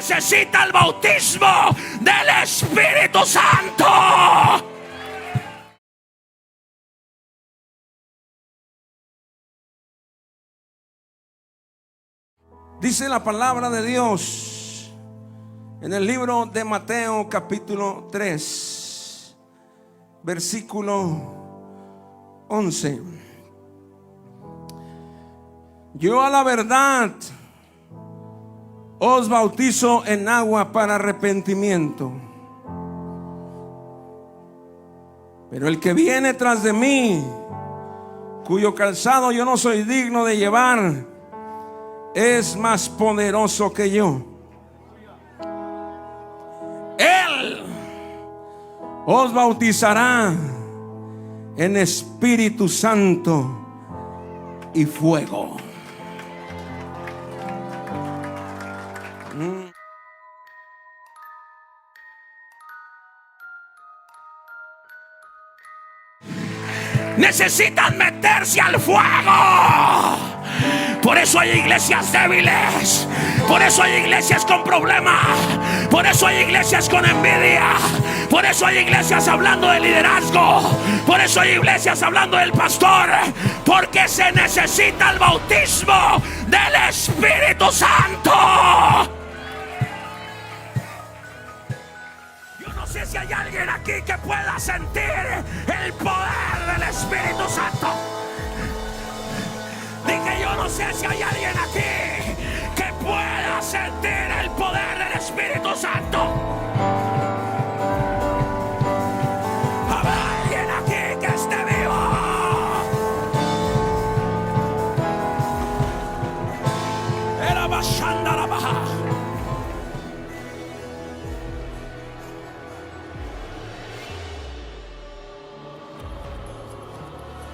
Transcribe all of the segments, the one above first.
necesita el bautismo del Espíritu Santo. Dice la palabra de Dios en el libro de Mateo capítulo 3, versículo 11. Yo a la verdad os bautizo en agua para arrepentimiento, pero el que viene tras de mí, cuyo calzado yo no soy digno de llevar, es más poderoso que yo. Él os bautizará en Espíritu Santo y fuego. Necesitan meterse al fuego. Por eso hay iglesias débiles. Por eso hay iglesias con problemas. Por eso hay iglesias con envidia. Por eso hay iglesias hablando de liderazgo. Por eso hay iglesias hablando del pastor. Porque se necesita el bautismo del Espíritu Santo. Yo no sé si hay alguien aquí que pueda sentir el poder del Espíritu Santo. Dije, yo no sé si hay alguien aquí que pueda sentir el poder del Espíritu Santo. ¿Habrá alguien aquí que esté vivo? Era bajando la baja.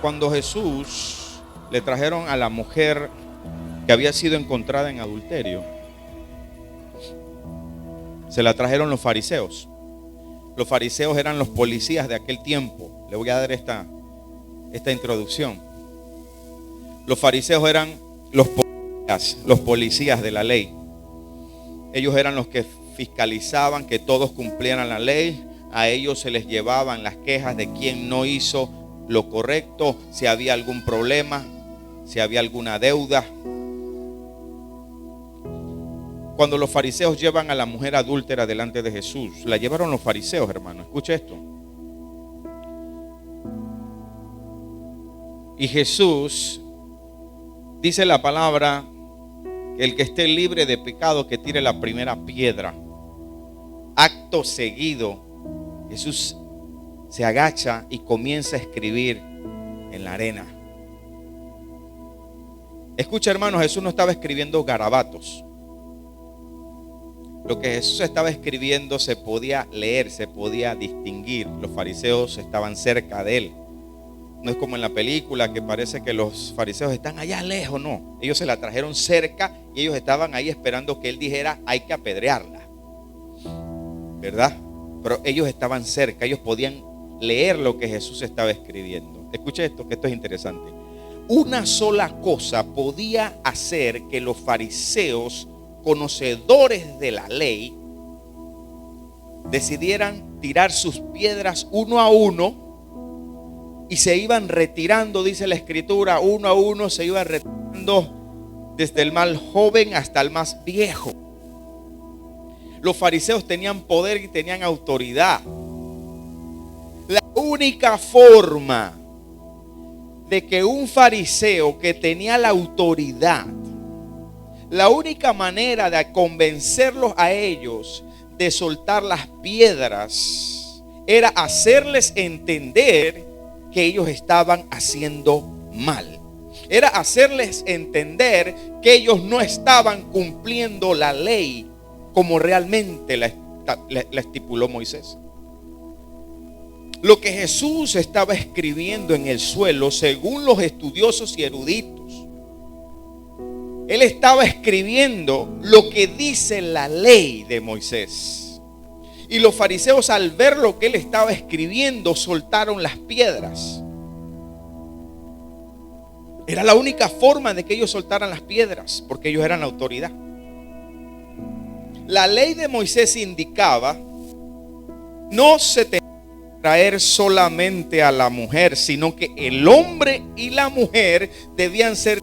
Cuando Jesús le trajeron a la mujer que había sido encontrada en adulterio, se la trajeron los fariseos. Los fariseos eran los policías de aquel tiempo. Le voy a dar esta introducción. Los fariseos eran los policías de la ley. Ellos eran los que fiscalizaban que todos cumplieran la ley. A ellos se les llevaban las quejas de quien no hizo lo correcto, si había algún problema, si había alguna deuda. Cuando los fariseos llevan a la mujer adúltera delante de Jesús, la llevaron los fariseos, hermano, escuche esto. Y Jesús dice la palabra: el que esté libre de pecado que tire la primera piedra. Acto seguido, Jesús se agacha y comienza a escribir en la arena. Escucha, hermano, Jesús no estaba escribiendo garabatos. Lo que Jesús estaba escribiendo se podía leer, se podía distinguir. Los fariseos estaban cerca de él. No es como en la película que parece que los fariseos están allá lejos, no. Ellos se la trajeron cerca y ellos estaban ahí esperando que él dijera: hay que apedrearla, ¿verdad? Pero ellos estaban cerca, ellos podían leer lo que Jesús estaba escribiendo. Escuche esto, que esto es interesante. Una sola cosa podía hacer que los fariseos, conocedores de la ley, decidieran tirar sus piedras uno a uno, y se iban retirando, dice la escritura, uno a uno se iban retirando, desde el más joven hasta el más viejo. Los fariseos tenían poder y tenían autoridad. La única forma de que un fariseo que tenía la autoridad, la única manera de convencerlos a ellos de soltar las piedras, era hacerles entender que ellos estaban haciendo mal. Era hacerles entender que ellos no estaban cumpliendo la ley como realmente la estipuló Moisés. Lo que Jesús estaba escribiendo en el suelo, según los estudiosos y eruditos, él estaba escribiendo lo que dice la ley de Moisés. Y los fariseos, al ver lo que él estaba escribiendo, soltaron las piedras. Era la única forma de que ellos soltaran las piedras, porque ellos eran la autoridad. la ley de Moisés indicaba, no se tenía que traer solamente a la mujer, sino que el hombre y la mujer debían ser,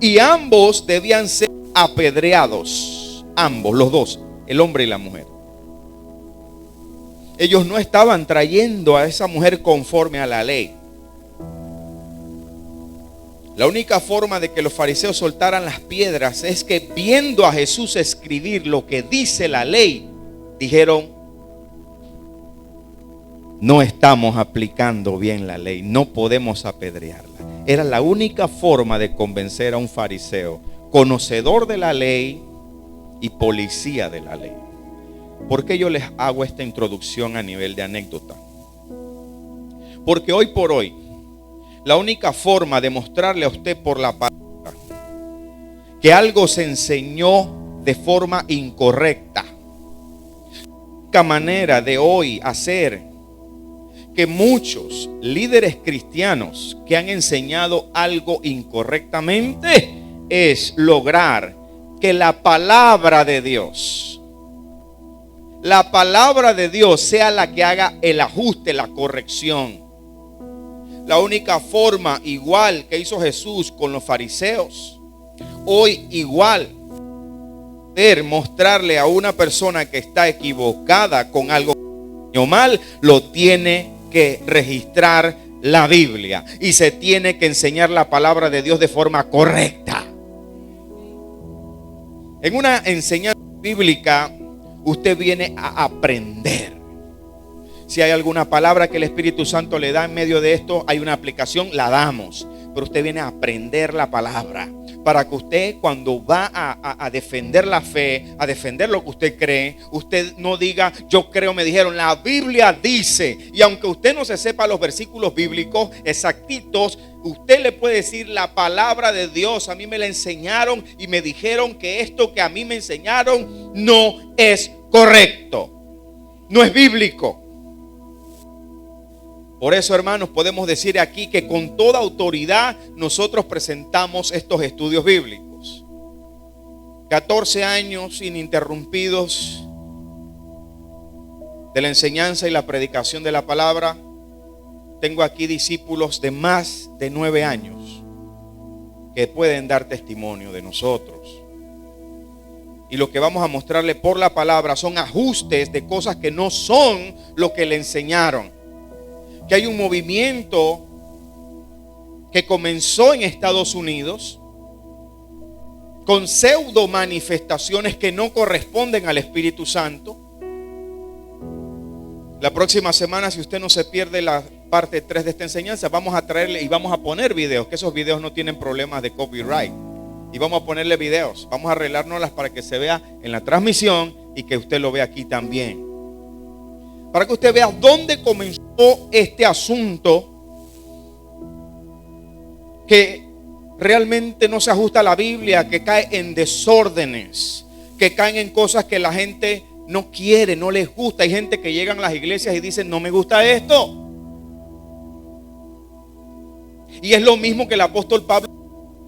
y ambos debían ser apedreados, ambos, los dos, el hombre y la mujer. Ellos no estaban trayendo a esa mujer conforme a la ley. La única forma de que los fariseos soltaran las piedras es que, viendo a Jesús escribir lo que dice la ley, dijeron: no estamos aplicando bien la ley, no podemos apedrearla. Era la única forma de convencer a un fariseo, conocedor de la ley y policía de la ley. ¿Por qué yo les hago esta introducción a nivel de anécdota? Porque hoy por hoy, la única forma de mostrarle a usted por la palabra que algo se enseñó de forma incorrecta, la única manera de hoy hacer que muchos líderes cristianos que han enseñado algo incorrectamente es lograr que la palabra de Dios sea la que haga el ajuste, la corrección. La única forma, igual que hizo Jesús con los fariseos, hoy igual, poder mostrarle a una persona que está equivocada con algo mal, lo tiene que registrar la Biblia y se tiene que enseñar la palabra de Dios de forma correcta. En una enseñanza bíblica, usted viene a aprender. Si hay alguna palabra que el Espíritu Santo le da en medio de esto, hay una aplicación, la damos. Pero usted viene a aprender la palabra, para que usted, cuando va a defender la fe, a defender lo que usted cree, usted no diga: yo creo, me dijeron, la Biblia dice. Y aunque usted no se sepa los versículos bíblicos exactitos, usted le puede decir: la palabra de Dios, a mí me la enseñaron y me dijeron que esto que a mí me enseñaron no es correcto, no es bíblico. Por eso, hermanos, podemos decir aquí que con toda autoridad nosotros presentamos estos estudios bíblicos. 14 años ininterrumpidos de la enseñanza y la predicación de la palabra. Tengo aquí discípulos de más de 9 años que pueden dar testimonio de nosotros. Y lo que vamos a mostrarle por la palabra son ajustes de cosas que no son lo que le enseñaron. Que hay un movimiento que comenzó en Estados Unidos con pseudo manifestaciones que no corresponden al Espíritu Santo. La próxima semana, si usted no se pierde la parte 3 de esta enseñanza, vamos a traerle y vamos a poner videos, que esos videos no tienen problemas de copyright. Y vamos a ponerle videos, vamos a arreglárnoslas para que se vea en la transmisión y que usted lo vea aquí también. Para que usted vea dónde comenzó este asunto que realmente no se ajusta a la Biblia, que cae en desórdenes, que caen en cosas que la gente no quiere, no les gusta. Hay gente que llegan a las iglesias y dicen: no me gusta esto. Y es lo mismo que el apóstol Pablo,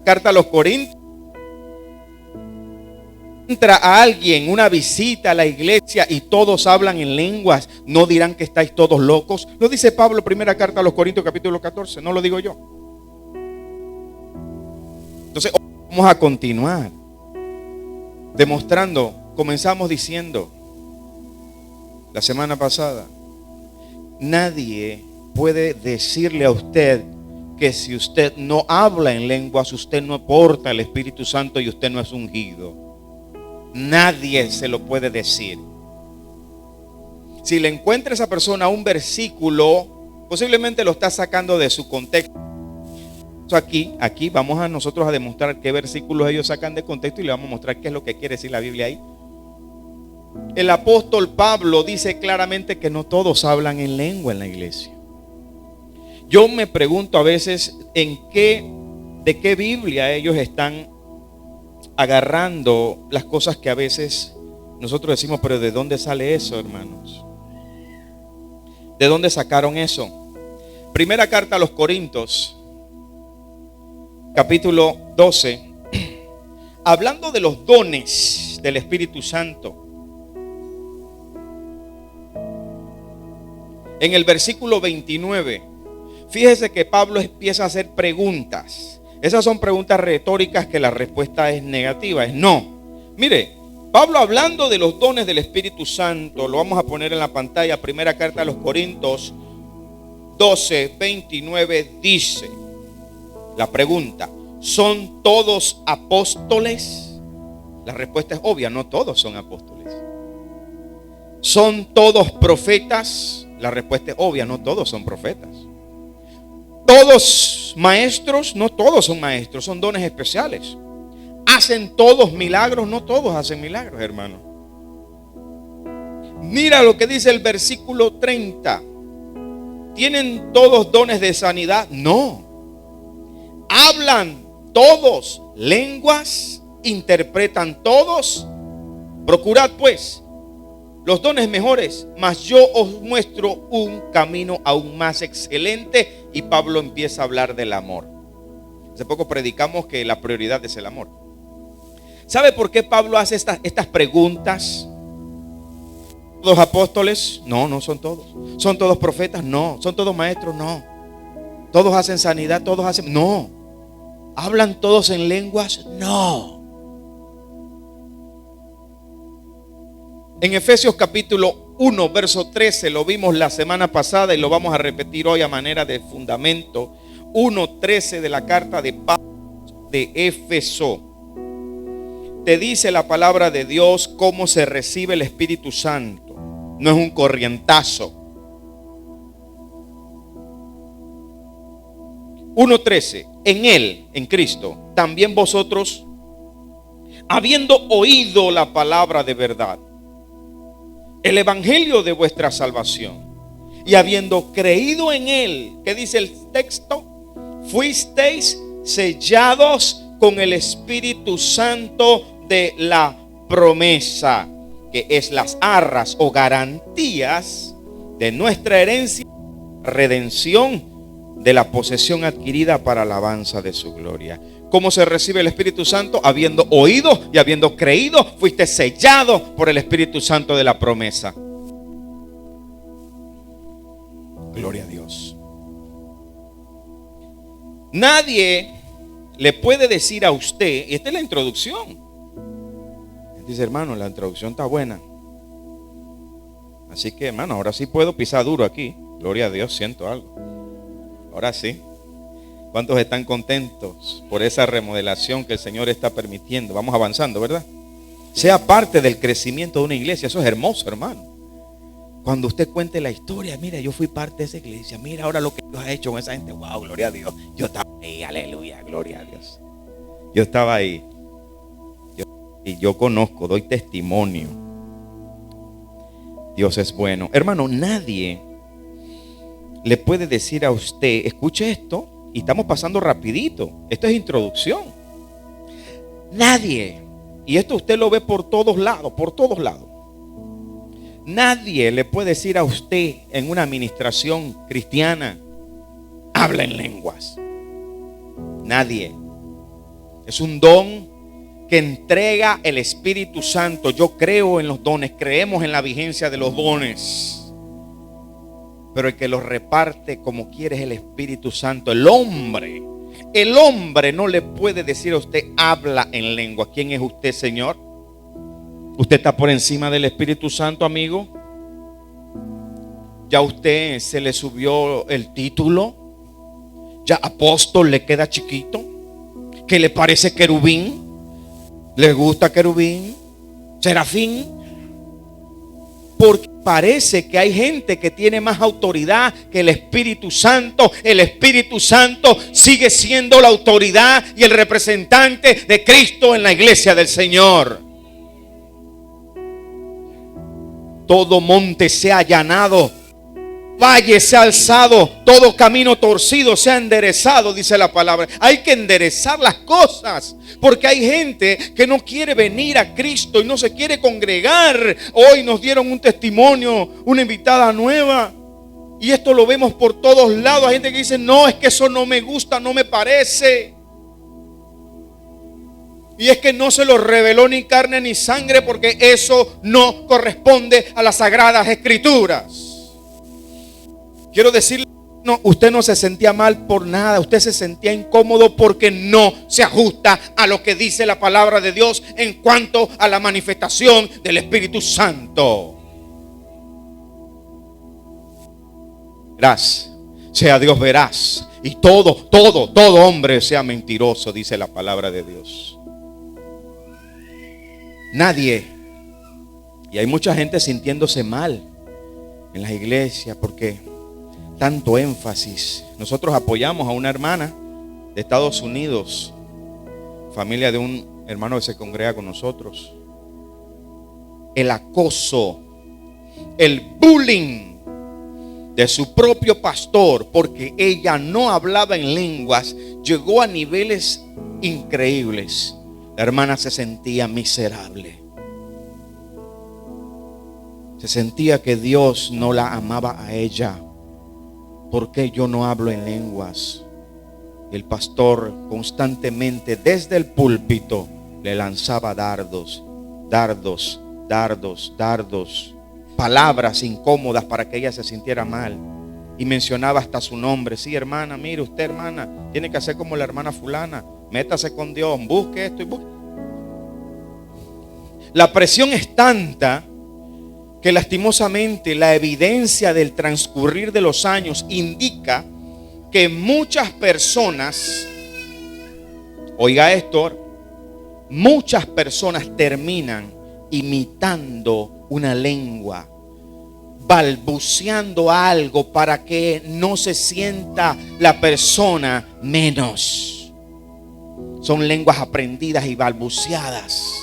carta a los Corintios. Entra a alguien, una visita a la iglesia y todos hablan en lenguas, ¿no dirán que estáis todos locos? Lo dice Pablo, primera carta a los Corintios, capítulo 14, no lo digo yo. Entonces vamos a continuar demostrando. Comenzamos diciendo la semana pasada: nadie puede decirle a usted que si usted no habla en lenguas, usted no porta el Espíritu Santo y usted no es ungido. Nadie se lo puede decir. Si le encuentra a esa persona un versículo, posiblemente lo está sacando de su contexto. Aquí vamos a nosotros a demostrar qué versículos ellos sacan de contexto y le vamos a mostrar qué es lo que quiere decir la Biblia ahí. El apóstol Pablo dice claramente que no todos hablan en lengua en la iglesia. Yo me pregunto a veces de qué Biblia ellos están agarrando las cosas que a veces nosotros decimos: pero ¿de dónde sale eso, hermanos? ¿De dónde sacaron eso? Primera carta a los Corintios, capítulo 12, hablando de los dones dones del Espíritu Santo. En el versículo 29, fíjese que Pablo empieza a hacer preguntas. Esas son preguntas retóricas que la respuesta es negativa, es no. Mire, Pablo hablando de los dones del Espíritu Santo, lo vamos a poner en la pantalla, primera carta a los Corintios 12, 29, dice, la pregunta, ¿son todos apóstoles? La respuesta es obvia, no todos son apóstoles. ¿Son todos profetas? La respuesta es obvia, no todos son profetas. ¿Todos maestros? No todos son maestros, son dones especiales. ¿Hacen todos milagros? No todos hacen milagros, hermano. Mira lo que dice el versículo 30. ¿Tienen todos dones de sanidad? No. ¿Hablan todos lenguas? ¿Interpretan todos? Procurad pues los dones mejores, mas yo os muestro un camino aún más excelente. Y Pablo empieza a hablar del amor. Hace poco predicamos que la prioridad es el amor. ¿Sabe por qué Pablo hace estas preguntas? ¿Todos apóstoles? No, no son todos. ¿Son todos profetas? No. ¿Son todos maestros? No. ¿Todos hacen sanidad? ¿Todos hacen? No. ¿Hablan todos en lenguas? No. En Efesios capítulo 1, verso 13, lo vimos la semana pasada y lo vamos a repetir hoy a manera de fundamento. 1:13 de la carta de Pablo de Éfeso. Te dice la palabra de Dios cómo se recibe el Espíritu Santo. No es un corrientazo. 1:13. En Él, en Cristo, también vosotros, habiendo oído la palabra de verdad, el evangelio de vuestra salvación, y habiendo creído en Él, ¿qué dice el texto? Fuisteis sellados con el Espíritu Santo de la promesa, que es las arras o garantías de nuestra herencia, redención de la posesión adquirida para alabanza de su gloria. ¿Cómo se recibe el Espíritu Santo? Habiendo oído y habiendo creído, fuiste sellado por el Espíritu Santo de la promesa. Gloria a Dios. Nadie le puede decir a usted, y esta es la introducción. Dice, hermano, la introducción está buena. Así que, hermano, ahora sí puedo pisar duro aquí. Gloria a Dios, siento algo. Ahora sí. ¿Cuántos están contentos por esa remodelación que el Señor está permitiendo? Vamos avanzando, ¿verdad? Sea parte del crecimiento de una iglesia. Eso es hermoso, hermano. Cuando usted cuente la historia, mira, yo fui parte de esa iglesia. Mira ahora lo que Dios ha hecho con esa gente. Wow, gloria a Dios. Yo estaba ahí, aleluya, gloria a Dios. Yo estaba ahí. Y yo conozco, doy testimonio. Dios es bueno. Hermano, nadie le puede decir a usted, escuche esto, y estamos pasando rapidito. Esto es introducción. Nadie, y esto usted lo ve por todos lados, nadie le puede decir a usted en una administración cristiana, habla en lenguas. Nadie. Es un don que entrega el Espíritu Santo. Yo creo en los dones, creemos en la vigencia de los dones. Pero el que los reparte como quiere es el Espíritu Santo. El hombre no le puede decir a usted, habla en lengua. ¿Quién es usted, Señor? ¿Usted está por encima del Espíritu Santo, amigo? ¿Ya a usted se le subió el título? ¿Ya apóstol le queda chiquito? ¿Qué le parece querubín? ¿Le gusta querubín? ¿Serafín? Porque parece que hay gente que tiene más autoridad que el Espíritu Santo. El Espíritu Santo sigue siendo la autoridad y el representante de Cristo en la iglesia del Señor. Todo monte sea allanado, valle sea alzado, todo camino torcido sea enderezado, dice la palabra. Hay que enderezar las cosas, porque hay gente que no quiere venir a Cristo y no se quiere congregar. Hoy nos dieron un testimonio, una invitada nueva, y esto lo vemos por todos lados. Hay gente que dice, no, es que eso no me gusta, no me parece. Y es que no se lo reveló ni carne ni sangre, porque eso no corresponde a las sagradas escrituras. Quiero decirle, no, usted no se sentía mal por nada, usted se sentía incómodo porque no se ajusta a lo que dice la palabra de Dios en cuanto a la manifestación del Espíritu Santo. Verás, sea Dios veraz, y todo hombre sea mentiroso, dice la palabra de Dios. Nadie, y hay mucha gente sintiéndose mal en las iglesias porque tanto énfasis. Nosotros apoyamos a una hermana de Estados Unidos, familia de un hermano que se congrega con nosotros. El acoso, el bullying de su propio pastor, porque ella no hablaba en lenguas, llegó a niveles increíbles. La hermana se sentía miserable. Se sentía que Dios no la amaba a ella. ¿Por qué yo no hablo en lenguas? El pastor constantemente desde el púlpito le lanzaba dardos, palabras incómodas para que ella se sintiera mal. Y mencionaba hasta su nombre. Sí, hermana, mire usted, hermana, tiene que hacer como la hermana fulana. Métase con Dios, busque esto y busque. La presión es tanta que lastimosamente la evidencia del transcurrir de los años indica que muchas personas, oiga esto, muchas personas terminan imitando una lengua, balbuceando algo para que no se sienta la persona menos. Son lenguas aprendidas y balbuceadas.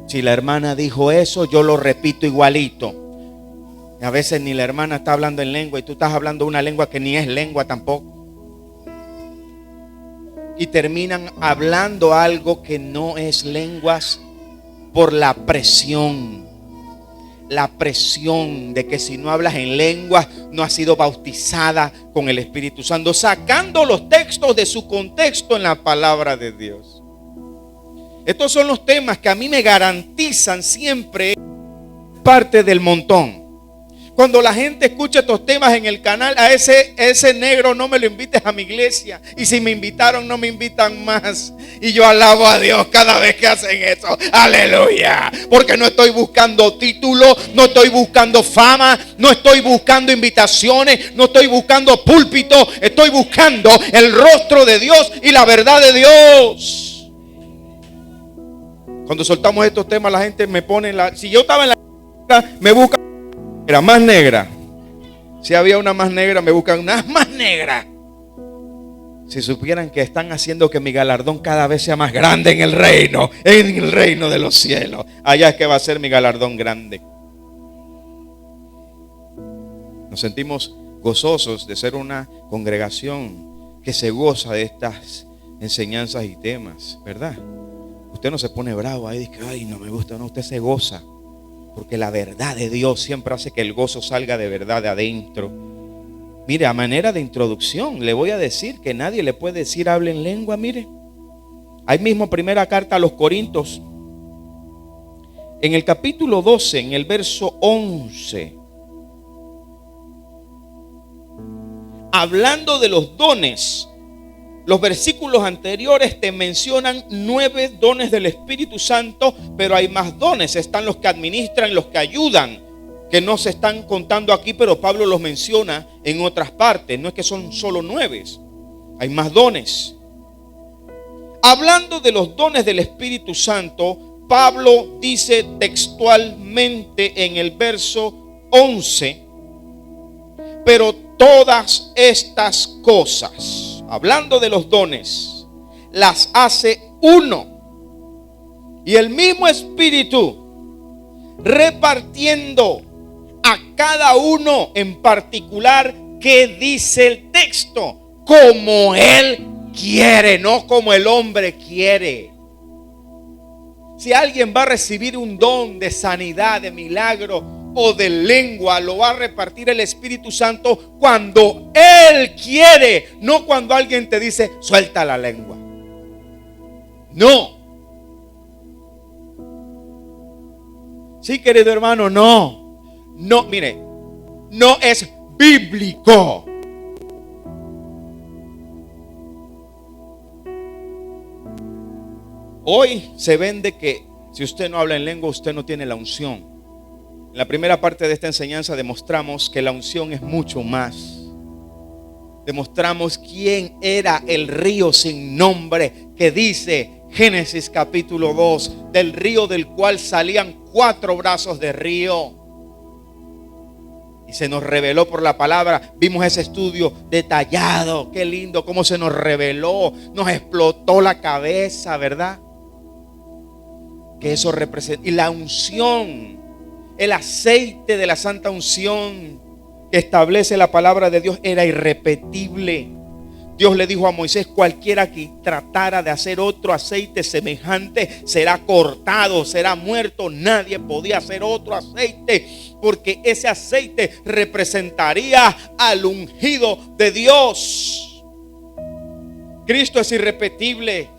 Si la hermana dijo eso, yo lo repito igualito. Y a veces ni la hermana está hablando en lengua y tú estás hablando una lengua que ni es lengua tampoco. Y terminan hablando algo que no es lenguas por la presión. La presión de que si no hablas en lenguas no has sido bautizada con el Espíritu Santo, sacando los textos de su contexto en la palabra de Dios. Estos son los temas que a mí me garantizan siempre parte del montón. Cuando la gente escucha estos temas en el canal, a ese negro no me lo invites a mi iglesia. Y si me invitaron, no me invitan más. Y yo alabo a Dios cada vez que hacen eso. Aleluya. Porque no estoy buscando título, no estoy buscando fama, no estoy buscando invitaciones, no estoy buscando púlpito. Estoy buscando el rostro de Dios y la verdad de Dios. Cuando soltamos estos temas, la gente me pone si yo estaba en la me buscan era más negra. Si había una más negra, me buscan una más negra. Si supieran que están haciendo que mi galardón cada vez sea más grande en el reino de los cielos. Allá es que va a ser mi galardón grande. Nos sentimos gozosos de ser una congregación que se goza de estas enseñanzas y temas, ¿verdad? Usted no se pone bravo ahí y dice, ay, no me gusta, no, usted se goza. Porque la verdad de Dios siempre hace que el gozo salga de verdad de adentro. Mire, a manera de introducción, le voy a decir que nadie le puede decir hable en lengua, mire. Ahí mismo, primera carta a los Corintios, en el capítulo 12, en el verso 11. Hablando de los dones, los versículos anteriores te mencionan 9 dones del Espíritu Santo, pero hay más dones. Están los que administran, los que ayudan, que no se están contando aquí, pero Pablo los menciona en otras partes. No es que son solo 9, hay más dones. Hablando de los dones del Espíritu Santo, Pablo dice textualmente en el verso 11, pero todas estas cosas, hablando de los dones, las hace uno. Y el mismo Espíritu, repartiendo a cada uno en particular, que dice el texto, como Él quiere, no como el hombre quiere. Si alguien va a recibir un don de sanidad, de milagro o de lengua, lo va a repartir el Espíritu Santo cuando Él quiere, no cuando alguien te dice suelta la lengua. No. Sí, querido hermano, no. No, mire, no es bíblico. Hoy se vende que si usted no habla en lengua, usted no tiene la unción. En la primera parte de esta enseñanza demostramos que la unción es mucho más. Demostramos quién era el río sin nombre que dice Génesis capítulo 2, del río del cual salían 4 brazos de río. Y se nos reveló por la palabra. Vimos ese estudio detallado. Qué lindo cómo se nos reveló. Nos explotó la cabeza, ¿verdad? Que eso representa. Y la unción, el aceite de la santa unción que establece la palabra de Dios era irrepetible. Dios le dijo a Moisés: cualquiera que tratara de hacer otro aceite semejante será cortado, será muerto. Nadie podía hacer otro aceite, porque ese aceite representaría al ungido de Dios. Cristo es irrepetible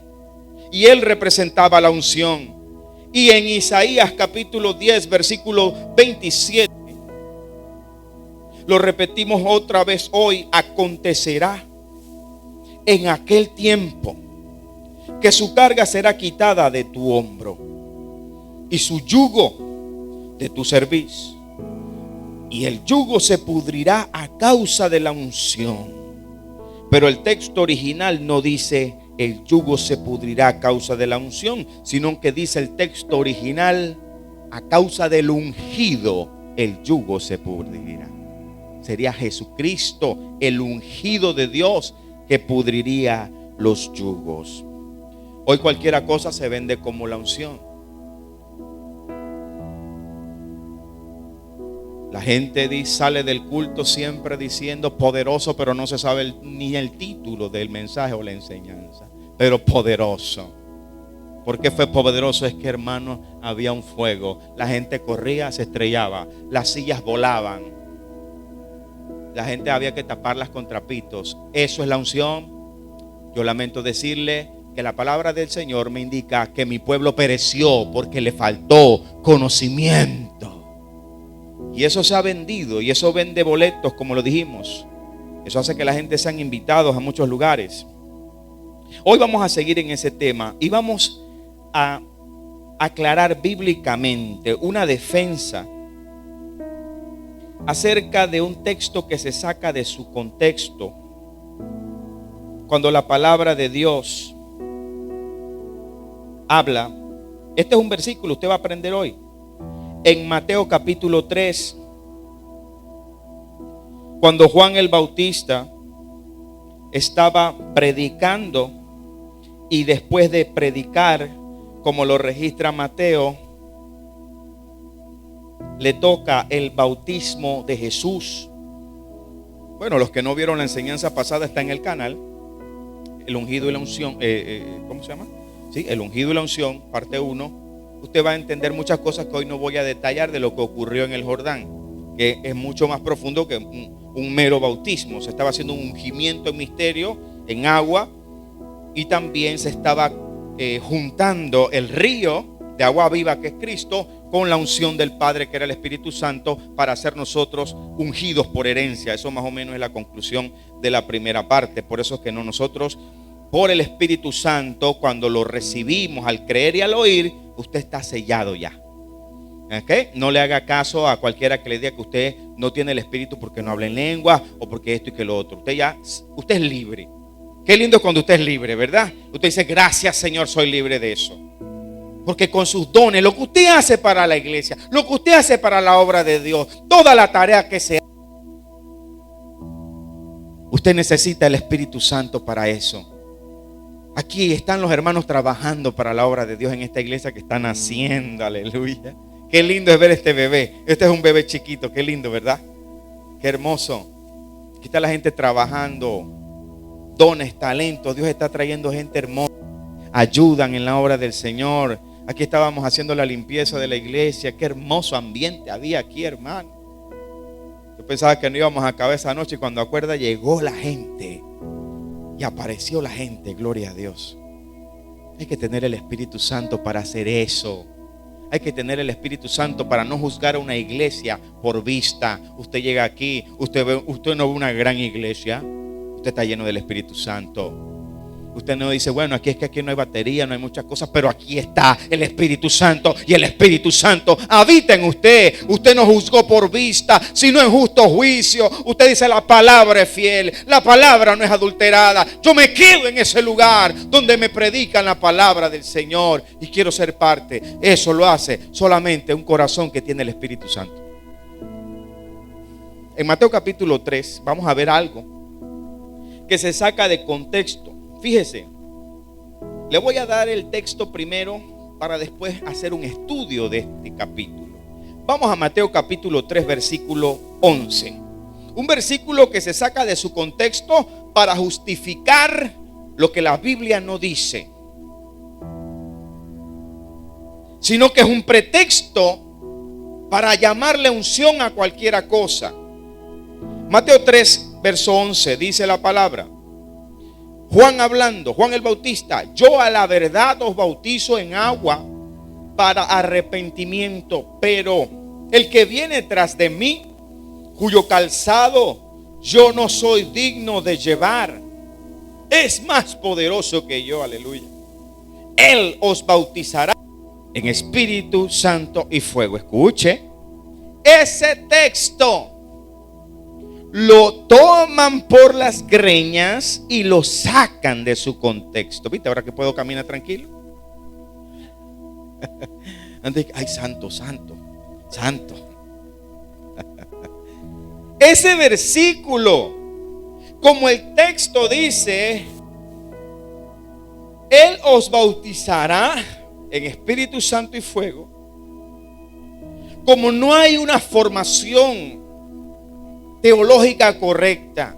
y Él representaba la unción. Y en Isaías capítulo 10 versículo 27 lo repetimos otra vez hoy: acontecerá en aquel tiempo que su carga será quitada de tu hombro y su yugo de tu cerviz, y el yugo se pudrirá a causa de la unción. Pero el texto original no dice el yugo se pudrirá a causa de la unción, sino que dice el texto original: a causa del ungido el yugo se pudrirá. Sería Jesucristo, el ungido de Dios, que pudriría los yugos. Hoy cualquiera cosa se vende como la unción. La gente sale del culto siempre diciendo poderoso, pero no se sabe ni el título del mensaje o la enseñanza. Pero poderoso. ¿Por qué fue poderoso? Es que, hermano, había un fuego. La gente corría, se estrellaba. Las sillas volaban. La gente había que taparlas con trapitos. Eso es la unción. Yo lamento decirle que la palabra del Señor me indica que mi pueblo pereció porque le faltó conocimiento. Y eso se ha vendido, y eso vende boletos, como lo dijimos. Eso hace que la gente sean invitados a muchos lugares. Hoy vamos a seguir en ese tema y vamos a aclarar bíblicamente una defensa acerca de un texto que se saca de su contexto. Cuando la palabra de Dios habla, este es un versículo, usted va a aprender hoy. En Mateo capítulo 3, cuando Juan el Bautista estaba predicando, y después de predicar, como lo registra Mateo, le toca el bautismo de Jesús. Bueno, los que no vieron la enseñanza pasada, está en el canal, el ungido y la unción, ¿cómo se llama? Sí, el ungido y la unción, parte 1. Usted va a entender muchas cosas que hoy no voy a detallar de lo que ocurrió en el Jordán, que es mucho más profundo que un mero bautismo. Se estaba haciendo un ungimiento en misterio, en agua, y también se estaba juntando el río de agua viva, que es Cristo, con la unción del Padre, que era el Espíritu Santo, para ser nosotros ungidos por herencia. Eso más o menos es la conclusión de la primera parte. Por eso es que nosotros, por el Espíritu Santo, cuando lo recibimos al creer y al oír, usted está sellado ya. ¿Okay? No le haga caso a cualquiera que le diga que usted no tiene el Espíritu porque no habla en lengua o porque esto y que lo otro. Usted es libre. Qué lindo cuando usted es libre, ¿verdad? Usted dice: gracias, Señor, soy libre de eso. Porque con sus dones, lo que usted hace para la iglesia, lo que usted hace para la obra de Dios, toda la tarea que se hace, usted necesita el Espíritu Santo para eso. Aquí están los hermanos trabajando para la obra de Dios en esta iglesia que están haciendo, aleluya. Qué lindo es ver este bebé. Este es un bebé chiquito, qué lindo, ¿verdad? Qué hermoso. Aquí está la gente trabajando, dones, talentos. Dios está trayendo gente hermosa. Ayudan en la obra del Señor. Aquí estábamos haciendo la limpieza de la iglesia. Qué hermoso ambiente había aquí, hermano. Yo pensaba que no íbamos a acabar esa noche, y cuando acuerda llegó la gente. Y apareció la gente, gloria a Dios. Hay que tener el Espíritu Santo para hacer eso. Hay que tener el Espíritu Santo para no juzgar a una iglesia por vista. Usted llega aquí, usted no ve una gran iglesia. Usted está lleno del Espíritu Santo. Usted no dice, bueno, aquí es que aquí no hay batería, no hay muchas cosas, pero aquí está el Espíritu Santo, y el Espíritu Santo habita en usted. Usted no juzgó por vista, sino en justo juicio. Usted dice, la palabra es fiel, la palabra no es adulterada. Yo me quedo en ese lugar donde me predican la palabra del Señor y quiero ser parte. Eso lo hace solamente un corazón que tiene el Espíritu Santo. En Mateo capítulo 3 vamos a ver algo que se saca de contexto. Fíjese, le voy a dar el texto primero para después hacer un estudio de este capítulo. Vamos a Mateo capítulo 3 versículo 11. Un versículo que se saca de su contexto para justificar lo que la Biblia no dice, sino que es un pretexto para llamarle unción a cualquiera cosa. Mateo 3 verso 11 dice la palabra: Juan hablando, Juan el Bautista: yo a la verdad os bautizo en agua para arrepentimiento, pero el que viene tras de mí, cuyo calzado yo no soy digno de llevar, es más poderoso que yo. Aleluya. Él os bautizará en Espíritu Santo y fuego. Escuche, ese texto lo toman por las greñas y lo sacan de su contexto. ¿Viste? Ahora que puedo caminar tranquilo. Antes, ay, santo, santo, santo. Ese versículo, como el texto dice, Él os bautizará en Espíritu Santo y fuego. Como no hay una formación teológica correcta,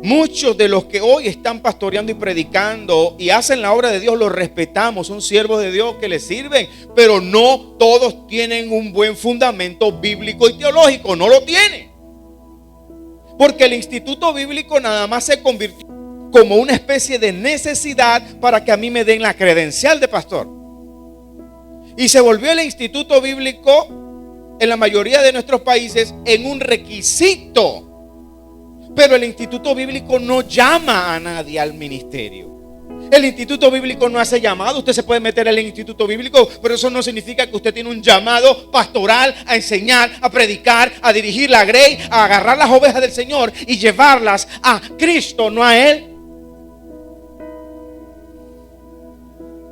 muchos de los que hoy están pastoreando y predicando y hacen la obra de Dios los respetamos, son siervos de Dios que les sirven, pero no todos tienen un buen fundamento bíblico y teológico. No lo tienen, porque el instituto bíblico nada más se convirtió como una especie de necesidad para que a mí me den la credencial de pastor, y se volvió el instituto bíblico en la mayoría de nuestros países en un requisito. Pero el instituto bíblico no llama a nadie al ministerio. El instituto bíblico no hace llamado. Usted se puede meter en el instituto bíblico, pero eso no significa que usted tiene un llamado pastoral a enseñar, a predicar, a dirigir la grey, a agarrar las ovejas del Señor y llevarlas a Cristo, no a Él.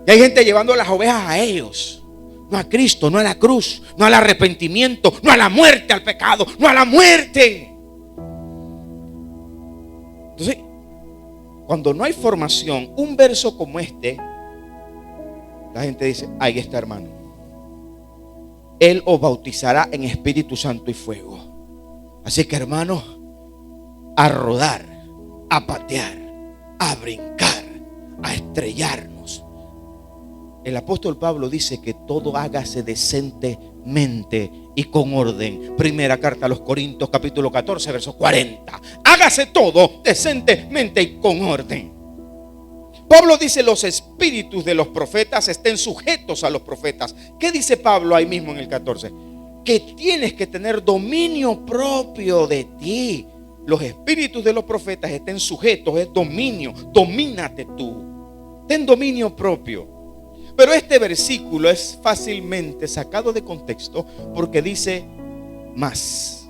Y hay gente llevando las ovejas a ellos, no a Cristo, no a la cruz, no al arrepentimiento, no a la muerte, al pecado, no a la muerte. Entonces, cuando no hay formación, un verso como este, la gente dice, ahí está, hermano, Él os bautizará en Espíritu Santo y fuego. Así que, hermano, a rodar, a patear, a brincar, a estrellarnos. El apóstol Pablo dice que todo hágase decentemente y con orden. Primera carta a los Corintios capítulo 14 verso 40. Hágase todo decentemente y con orden. Pablo dice: los espíritus de los profetas estén sujetos a los profetas. ¿Qué dice Pablo ahí mismo en el 14? Que tienes que tener dominio propio de ti. Los espíritus de los profetas estén sujetos, es dominio. Domínate tú. Ten dominio propio. Pero este versículo es fácilmente sacado de contexto porque dice más.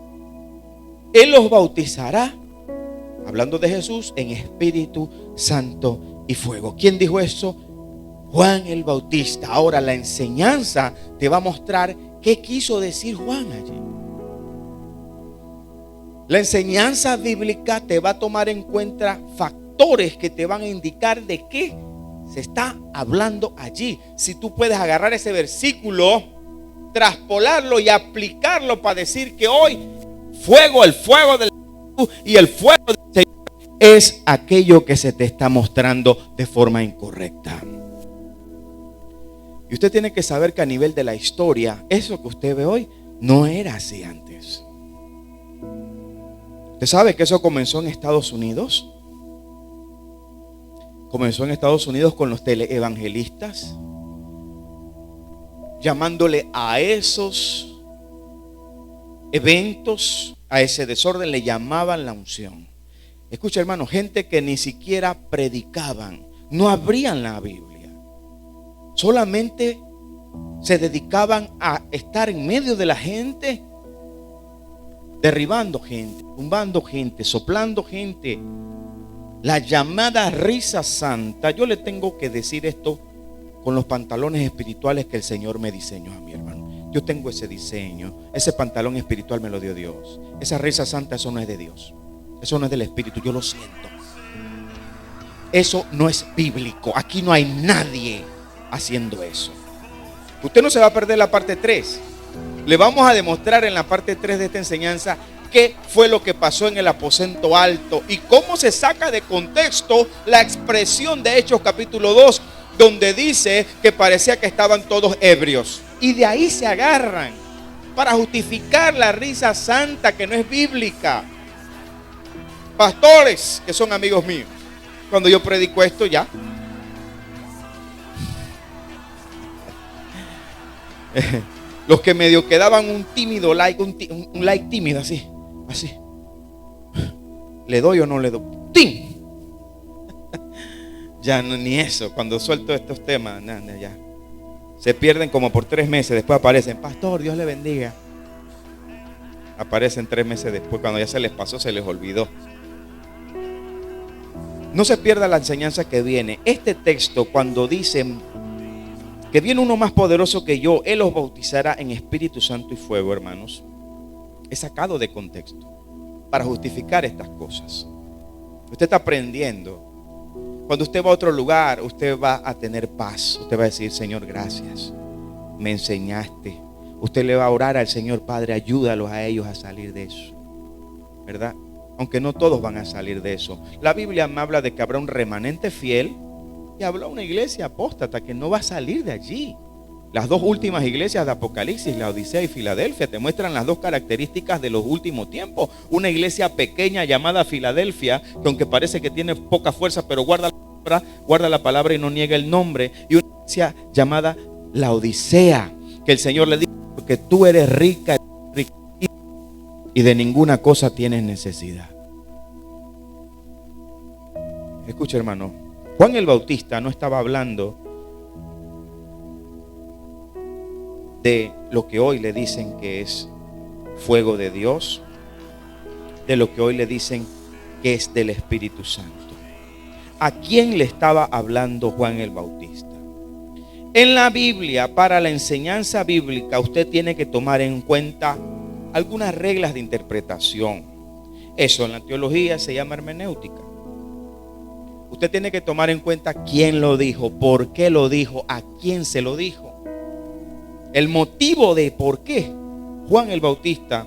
Él los bautizará, hablando de Jesús, en Espíritu Santo y fuego. ¿Quién dijo eso? Juan el Bautista. Ahora la enseñanza te va a mostrar qué quiso decir Juan allí. La enseñanza bíblica te va a tomar en cuenta factores que te van a indicar de qué se está hablando allí. Si tú puedes agarrar ese versículo, traspolarlo y aplicarlo para decir que hoy fuego, el fuego del y el fuego del Señor es aquello que se te está mostrando de forma incorrecta. Y usted tiene que saber que a nivel de la historia, eso que usted ve hoy no era así antes. Usted sabe que eso comenzó en Estados Unidos. Comenzó en Estados Unidos con los teleevangelistas, llamándole a esos eventos, a ese desorden, le llamaban la unción. Escucha, hermano, gente que ni siquiera predicaban, no abrían la Biblia, solamente se dedicaban a estar en medio de la gente, derribando gente, tumbando gente, soplando gente. La llamada risa santa. Yo le tengo que decir esto con los pantalones espirituales que el Señor me diseñó a mi hermano. Yo tengo ese diseño, ese pantalón espiritual me lo dio Dios. Esa risa santa, eso no es de Dios, eso no es del Espíritu, yo lo siento. Eso no es bíblico. Aquí no hay nadie haciendo eso. Usted no se va a perder la parte 3. Le vamos a demostrar en la parte 3 de esta enseñanza qué fue lo que pasó en el aposento alto y cómo se saca de contexto la expresión de Hechos capítulo 2, donde dice que parecía que estaban todos ebrios. Y de ahí se agarran para justificar la risa santa que no es bíblica. Pastores que son amigos míos, cuando yo predico esto ya, los que medio quedaban un tímido like, un like tímido así. ¿Le doy o no le doy? ¡Tim! Ya no, ni eso. Cuando suelto estos temas, ya se pierden como por 3 meses. Después aparecen, pastor, Dios le bendiga. Aparecen 3 meses después. Cuando ya se les pasó, se les olvidó. No se pierda la enseñanza que viene. Este texto, cuando dicen que viene uno más poderoso que yo, Él los bautizará en Espíritu Santo y fuego, hermanos, es sacado de contexto para justificar estas cosas. Usted está aprendiendo. Cuando usted va a otro lugar, usted va a tener paz. Usted va a decir, Señor, gracias, me enseñaste. Usted le va a orar al Señor, Padre, ayúdalos a ellos a salir de eso, ¿verdad? Aunque no todos van a salir de eso. La Biblia me habla de que habrá un remanente fiel y habrá una iglesia apóstata que no va a salir de allí. Las 2 últimas iglesias de Apocalipsis, la Odisea y Filadelfia, te muestran las 2 características de los últimos tiempos. Una iglesia pequeña llamada Filadelfia, que aunque parece que tiene poca fuerza, pero guarda la palabra y no niega el nombre. Y una iglesia llamada la Odisea, que el Señor le dijo, porque tú eres rica y de ninguna cosa tienes necesidad. Escucha, hermano, Juan el Bautista no estaba hablando de lo que hoy le dicen que es fuego de Dios, de lo que hoy le dicen que es del Espíritu Santo. ¿A quién le estaba hablando Juan el Bautista? En la Biblia, para la enseñanza bíblica, usted tiene que tomar en cuenta algunas reglas de interpretación. Eso en la teología se llama hermenéutica. Usted tiene que tomar en cuenta quién lo dijo, por qué lo dijo, a quién se lo dijo. El motivo de por qué Juan el Bautista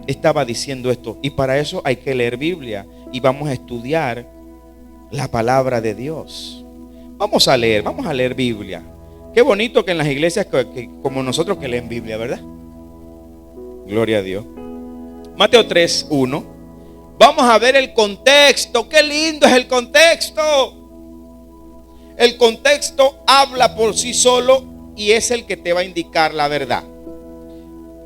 estaba diciendo esto. Y para eso hay que leer Biblia y vamos a estudiar la palabra de Dios. Vamos a leer Biblia. Qué bonito que en las iglesias como nosotros que leen Biblia, ¿verdad? Gloria a Dios. Mateo 3:1. Vamos a ver el contexto. Qué lindo es el contexto. El contexto habla por sí solo y es el que te va a indicar la verdad.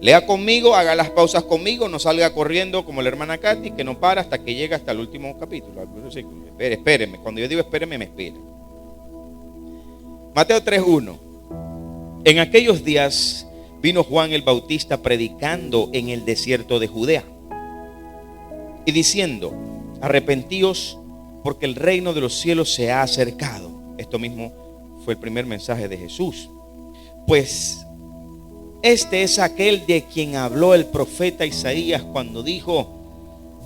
Lea conmigo, haga las pausas conmigo, no salga corriendo como la hermana Katy, que no para hasta que llegue hasta el último capítulo. Espéreme, cuando yo digo espéreme, me espere. Mateo 3:1. En aquellos días vino Juan el Bautista predicando en el desierto de Judea y diciendo, arrepentíos porque el reino de los cielos se ha acercado. Esto mismo fue el primer mensaje de Jesús. Pues este es aquel de quien habló el profeta Isaías cuando dijo,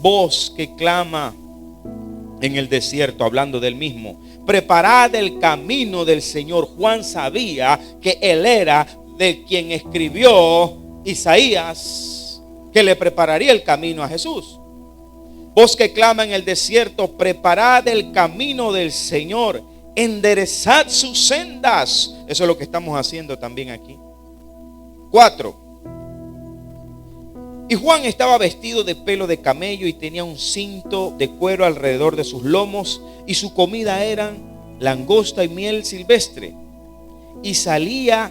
voz que clama en el desierto, hablando del mismo, preparad el camino del Señor. Juan sabía que él era de quien escribió Isaías, que le prepararía el camino a Jesús. Voz que clama en el desierto, preparad el camino del Señor, enderezad sus sendas. Eso es lo que estamos haciendo también aquí. 4. Y Juan estaba vestido de pelo de camello y tenía un cinto de cuero alrededor de sus lomos, y su comida eran langosta y miel silvestre. Y salía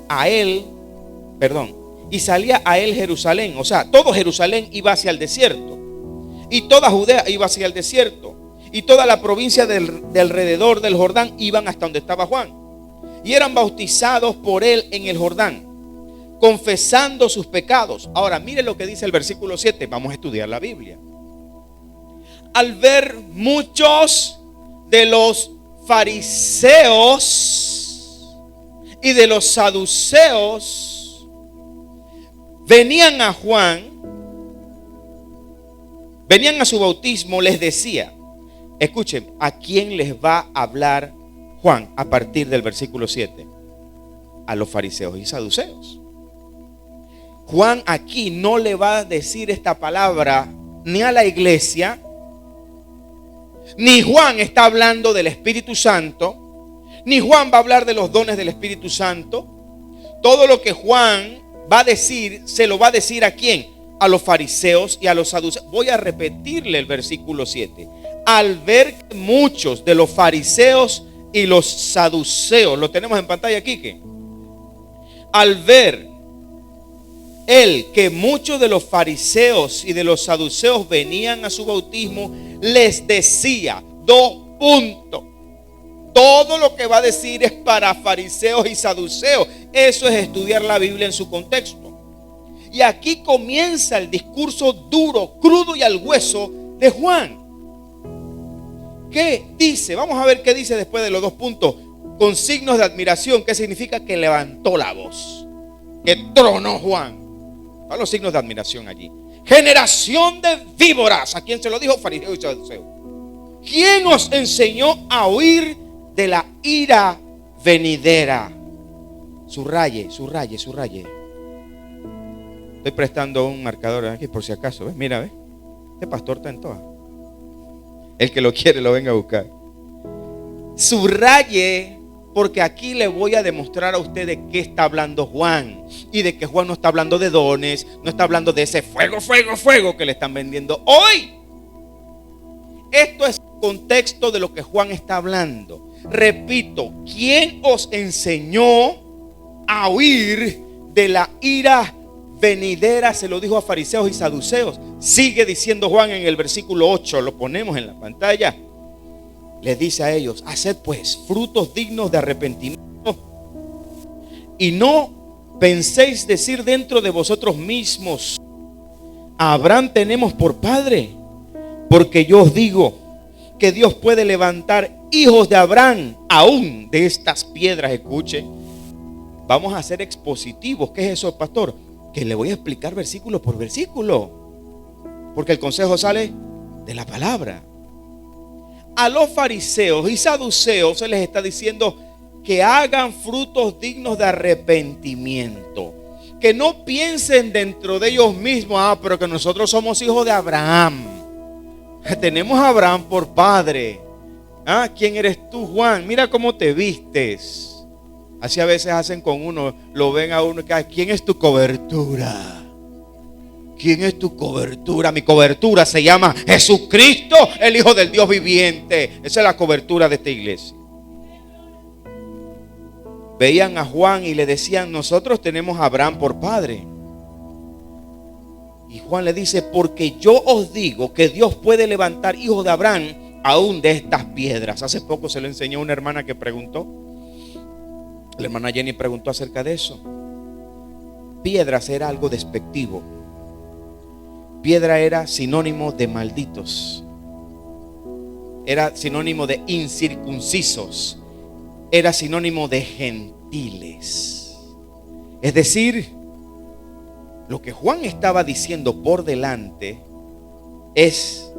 a él Jerusalén. O sea, todo Jerusalén iba hacia el desierto. Y toda Judea iba hacia el desierto. Y toda la provincia de alrededor del Jordán iban hasta donde estaba Juan. Y eran bautizados por él en el Jordán, confesando sus pecados. Ahora, mire lo que dice el versículo 7. Vamos a estudiar la Biblia. Al ver muchos de los fariseos y de los saduceos venían a Juan, venían a su bautismo, les decía, escuchen, ¿a quién les va a hablar Juan a partir del versículo 7? A los fariseos y saduceos. Juan aquí no le va a decir esta palabra ni a la iglesia, ni Juan está hablando del Espíritu Santo, ni Juan va a hablar de los dones del Espíritu Santo. Todo lo que Juan va a decir, se lo va a decir ¿a quién? A los fariseos y a los saduceos. Voy a repetirle el versículo 7. Al ver que muchos de los fariseos y los saduceos, lo tenemos en pantalla, Quique. Al ver él que muchos de los fariseos y de los saduceos venían a su bautismo, les decía, 2 puntos. Todo lo que va a decir es para fariseos y saduceos. Eso es estudiar la Biblia en su contexto. Y aquí comienza el discurso duro, crudo y al hueso de Juan. ¿Qué dice? Vamos a ver qué dice después de los 2 puntos. Con signos de admiración. ¿Qué significa? Que levantó la voz, que tronó Juan. A los signos de admiración allí. Generación de víboras. ¿A quién se lo dijo? Fariseo y saduceo. ¿Quién os enseñó a huir de la ira venidera? Subraye. Estoy prestando un marcador aquí por si acaso. ¿Ves? Mira, ¿ves? Este pastor está en todas. El que lo quiere lo venga a buscar. Subraye, porque aquí le voy a demostrar a usted de qué está hablando Juan. Y de que Juan no está hablando de dones, no está hablando de ese fuego que le están vendiendo hoy. Esto es el contexto de lo que Juan está hablando. Repito, ¿quién os enseñó a huir de la ira venidera? Se lo dijo a fariseos y saduceos. Sigue diciendo Juan en el versículo 8, lo ponemos en la pantalla. Les dice a ellos: haced pues frutos dignos de arrepentimiento, y no penséis decir dentro de vosotros mismos: a Abraham tenemos por padre. Porque yo os digo que Dios puede levantar hijos de Abraham aún de estas piedras. Escuche, vamos a ser expositivos. ¿Qué es eso, pastor? Que le voy a explicar versículo por versículo, porque el consejo sale de la palabra. A los fariseos y saduceos se les está diciendo que hagan frutos dignos de arrepentimiento, que no piensen dentro de ellos mismos: pero que nosotros somos hijos de Abraham, tenemos a Abraham por padre. ¿Quién eres tú, Juan? Mira cómo te vistes. Así a veces hacen con uno, lo ven a uno que: ¿quién es tu cobertura? ¿Quién es tu cobertura? Mi cobertura se llama Jesucristo, el Hijo del Dios viviente. Esa es la cobertura de esta iglesia. Veían a Juan y le decían: nosotros tenemos a Abraham por padre. Y Juan le dice: porque yo os digo que Dios puede levantar hijos de Abraham aún de estas piedras. Hace poco se lo enseñó a una hermana que preguntó. La hermana Jenny preguntó acerca de eso. Piedras era algo despectivo. Piedra era sinónimo de malditos. Era sinónimo de incircuncisos. Era sinónimo de gentiles. Es decir, lo que Juan estaba diciendo por delante es: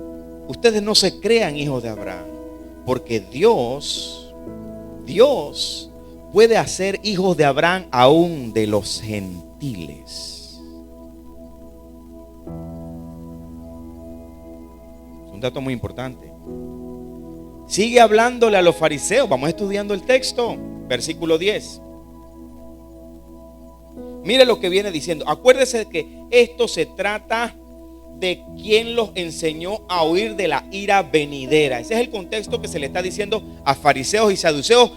ustedes no se crean hijos de Abraham, porque Dios puede hacer hijos de Abraham aún de los gentiles. Es un dato muy importante. Sigue hablándole a los fariseos. Vamos estudiando el texto, versículo 10. Mire lo que viene diciendo. Acuérdese que esto se trata de quien los enseñó a huir de la ira venidera. Ese es el contexto que se le está diciendo a fariseos y saduceos.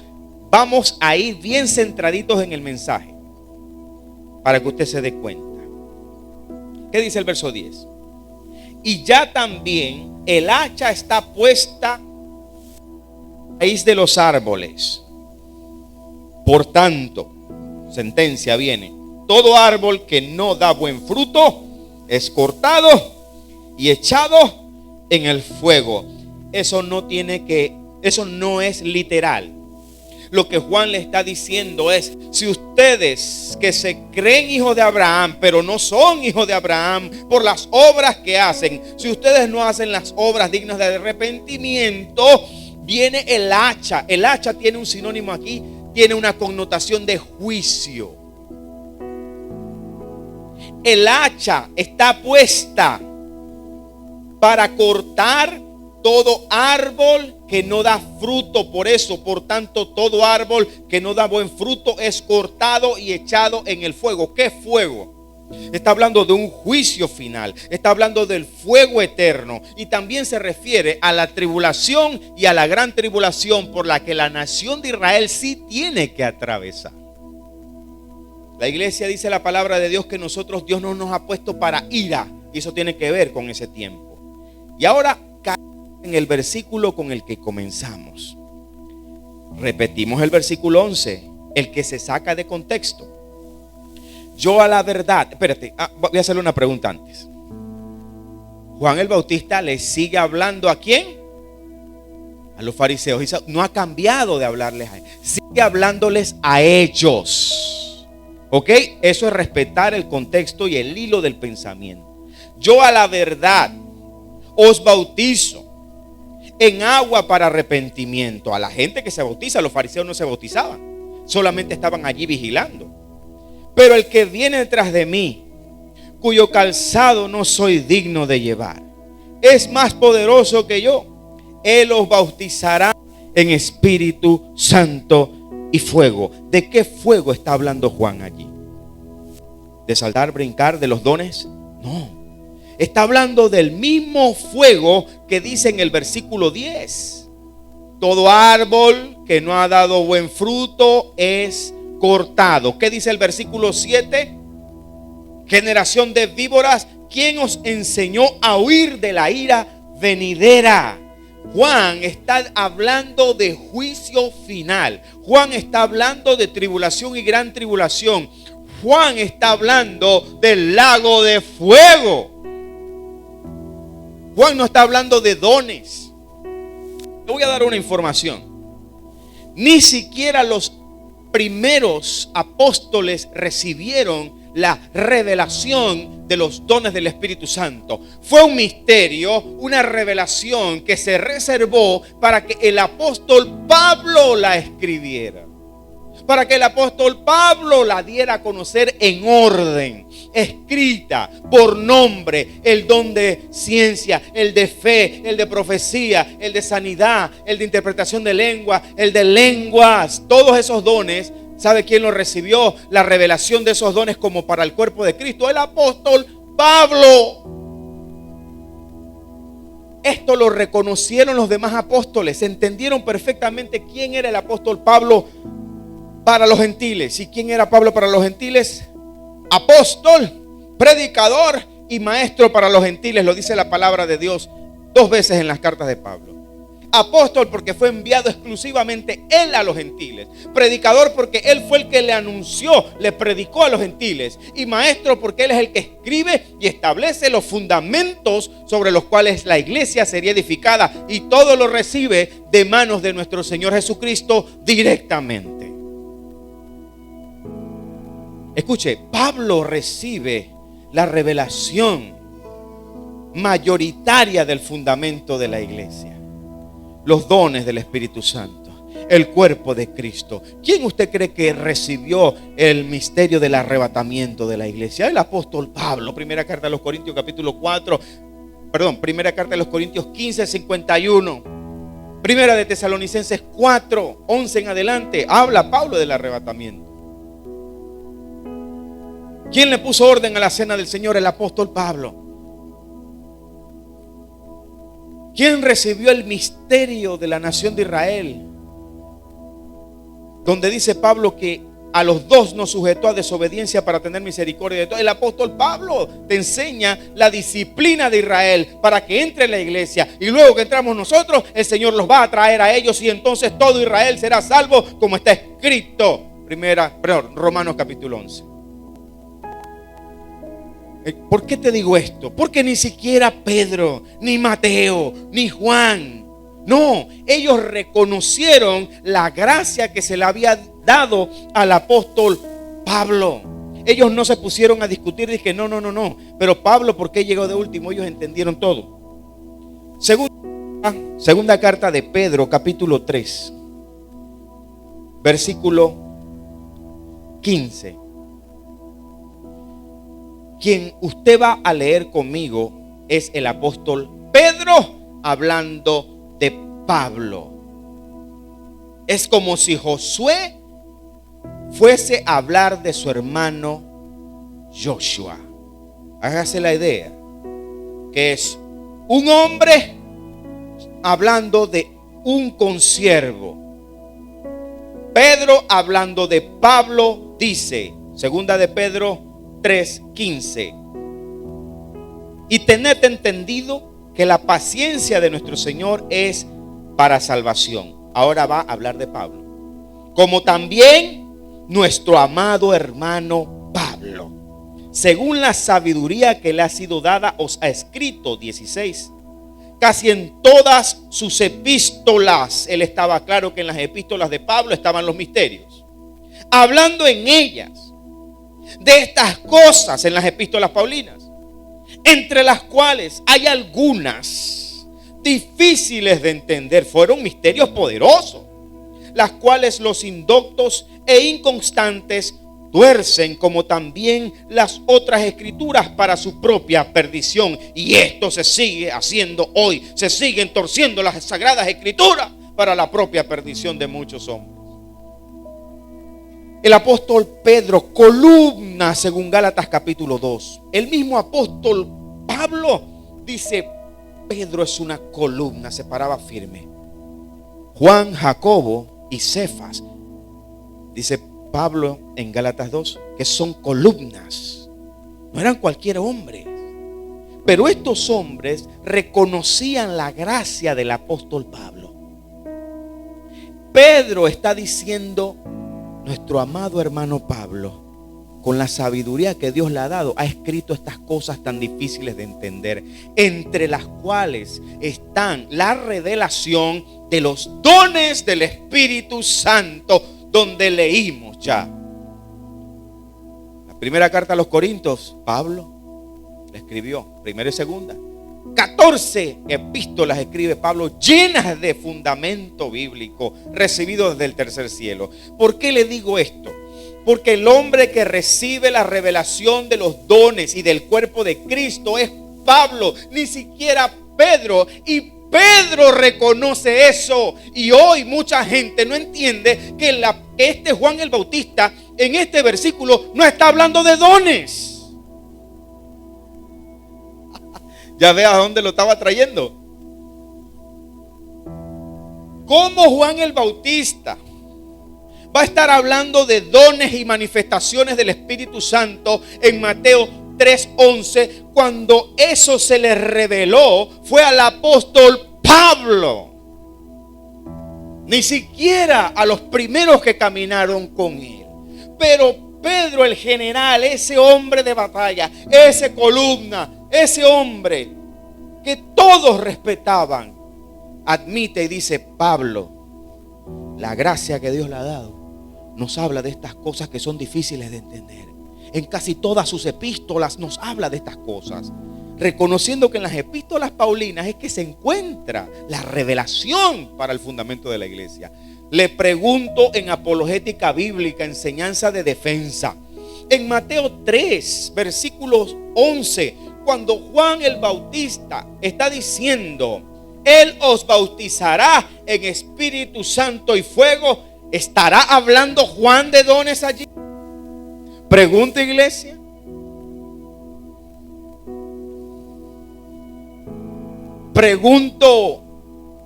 Vamos a ir bien centraditos en el mensaje para que usted se dé cuenta. ¿Qué dice el verso 10? Y ya también el hacha está puesta a raíz de los árboles. Por tanto, sentencia viene: todo árbol que no da buen fruto es cortado y echado en el fuego. Eso no es literal. Lo que Juan le está diciendo es: si ustedes que se creen hijos de Abraham, pero no son hijos de Abraham por las obras que hacen, si ustedes no hacen las obras dignas de arrepentimiento, viene el hacha. El hacha tiene un sinónimo aquí, tiene una connotación de juicio. El hacha está puesta para cortar todo árbol que no da fruto. Por eso, por tanto, todo árbol que no da buen fruto es cortado y echado en el fuego. ¿Qué fuego? Está hablando de un juicio final. Está hablando del fuego eterno. Y también se refiere a la tribulación y a la gran tribulación por la que la nación de Israel sí tiene que atravesar. La iglesia dice la palabra de Dios que Dios no nos ha puesto para ira. Y eso tiene que ver con ese tiempo. Y ahora en el versículo con el que comenzamos. Repetimos el versículo 11, el que se saca de contexto. Yo a la verdad, voy a hacerle una pregunta antes. Juan el Bautista le sigue hablando ¿a quién? A los fariseos. No ha cambiado de hablarles a ellos, sigue hablándoles a ellos. ¿Ok? Eso es respetar el contexto y el hilo del pensamiento. Yo a la verdad os bautizo en agua para arrepentimiento. A la gente que se bautiza, los fariseos no se bautizaban, solamente estaban allí vigilando. Pero el que viene detrás de mí, cuyo calzado no soy digno de llevar, es más poderoso que yo. Él os bautizará en Espíritu Santo y fuego. ¿De qué fuego está hablando Juan allí? ¿De saltar, brincar, de los dones? No. Está hablando del mismo fuego que dice en el versículo 10. Todo árbol que no ha dado buen fruto es cortado. ¿Qué dice el versículo 7? Generación de víboras, ¿quién os enseñó a huir de la ira venidera? Juan está hablando de juicio final. Juan está hablando de tribulación y gran tribulación. Juan está hablando del lago de fuego. Juan no está hablando de dones. Te voy a dar una información. Ni siquiera los primeros apóstoles recibieron la revelación de los dones del Espíritu Santo. Fue un misterio, una revelación que se reservó para que el apóstol Pablo la escribiera, para que el apóstol Pablo la diera a conocer en orden, escrita por nombre: el don de ciencia, el de fe, el de profecía, el de sanidad, el de interpretación de lengua, el de lenguas. Todos esos dones, ¿sabe quién los recibió? La revelación de esos dones como para el cuerpo de Cristo: el apóstol Pablo. Esto lo reconocieron los demás apóstoles, entendieron perfectamente quién era el apóstol Pablo para los gentiles. ¿Y quién era Pablo para los gentiles? Apóstol, predicador y maestro para los gentiles. Lo dice la palabra de Dios 2 veces en las cartas de Pablo. Apóstol porque fue enviado exclusivamente él a los gentiles. Predicador porque él fue el que le anunció, le predicó a los gentiles. Y maestro porque él es el que escribe y establece los fundamentos sobre los cuales la iglesia sería edificada. Y todo lo recibe de manos de nuestro Señor Jesucristo directamente. Escuche, Pablo recibe la revelación mayoritaria del fundamento de la iglesia, los dones del Espíritu Santo, el cuerpo de Cristo. ¿Quién usted cree que recibió el misterio del arrebatamiento de la iglesia? El apóstol Pablo. Primera carta a los Corintios capítulo 4, primera carta a los Corintios 15, 51. Primera de Tesalonicenses 4, 11 en adelante, habla Pablo del arrebatamiento. ¿Quién le puso orden a la cena del Señor? El apóstol Pablo. ¿Quién recibió el misterio de la nación de Israel? Donde dice Pablo que a los dos nos sujetó a desobediencia para tener misericordia de todos. El apóstol Pablo te enseña la disciplina de Israel para que entre en la iglesia. Y luego que entramos nosotros, el Señor los va a traer a ellos. Y entonces todo Israel será salvo, como está escrito. Romanos capítulo 11. ¿Por qué te digo esto? Porque ni siquiera Pedro, ni Mateo, ni Juan, no, ellos reconocieron la gracia que se le había dado al apóstol Pablo. Ellos no se pusieron a discutir, dije no. Pero Pablo, ¿por qué llegó de último? Ellos entendieron todo. Segunda carta de Pedro, capítulo 3, versículo 15. Quien usted va a leer conmigo es el apóstol Pedro hablando de Pablo. Es como si Josué fuese a hablar de su hermano Joshua. Hágase la idea que es un hombre hablando de un consiervo. Pedro hablando de Pablo dice, segunda de Pedro 3:15, y tened entendido que la paciencia de nuestro Señor es para salvación. Ahora va a hablar de Pablo, como también nuestro amado hermano Pablo, según la sabiduría que le ha sido dada, os ha escrito, 16, casi en todas sus epístolas. Él estaba claro que en las epístolas de Pablo estaban los misterios, hablando en ellas de estas cosas, en las epístolas paulinas, entre las cuales hay algunas difíciles de entender. Fueron misterios poderosos, las cuales los indoctos e inconstantes tuercen, como también las otras escrituras, para su propia perdición. Y esto se sigue haciendo hoy. Se siguen torciendo las sagradas escrituras para la propia perdición de muchos hombres. El apóstol Pedro, columna según Gálatas capítulo 2. El mismo apóstol Pablo dice, Pedro es una columna, se paraba firme. Juan, Jacobo y Cefas, dice Pablo en Gálatas 2, que son columnas. No eran cualquier hombre, pero estos hombres reconocían la gracia del apóstol Pablo. Pedro está diciendo, nuestro amado hermano Pablo, con la sabiduría que Dios le ha dado, ha escrito estas cosas tan difíciles de entender, entre las cuales están la revelación de los dones del Espíritu Santo, donde leímos ya. La primera carta a los Corintios, Pablo la escribió, primera y segunda. 14 epístolas escribe Pablo, llenas de fundamento bíblico, recibido desde el tercer cielo. ¿Por qué le digo esto? Porque el hombre que recibe la revelación de los dones y del cuerpo de Cristo es Pablo, ni siquiera Pedro. Y Pedro reconoce eso. Y hoy mucha gente no entiende que este Juan el Bautista en este versículo no está hablando de dones. Ya ve a dónde lo estaba trayendo. ¿Cómo Juan el Bautista va a estar hablando de dones y manifestaciones del Espíritu Santo en Mateo 3:11, cuando eso se le reveló fue al apóstol Pablo? Ni siquiera a los primeros que caminaron con él. Pero Pedro, el general, ese hombre de batalla, ese columna, ese hombre que todos respetaban, admite y dice, Pablo, la gracia que Dios le ha dado nos habla de estas cosas que son difíciles de entender. En casi todas sus epístolas nos habla de estas cosas, reconociendo que en las epístolas paulinas es que se encuentra la revelación para el fundamento de la iglesia. Le pregunto en apologética bíblica, enseñanza de defensa, en Mateo 3, versículos 11, cuando Juan el Bautista está diciendo, Él os bautizará en Espíritu Santo y fuego, ¿estará hablando Juan de dones allí? Pregunta, iglesia. Pregunto,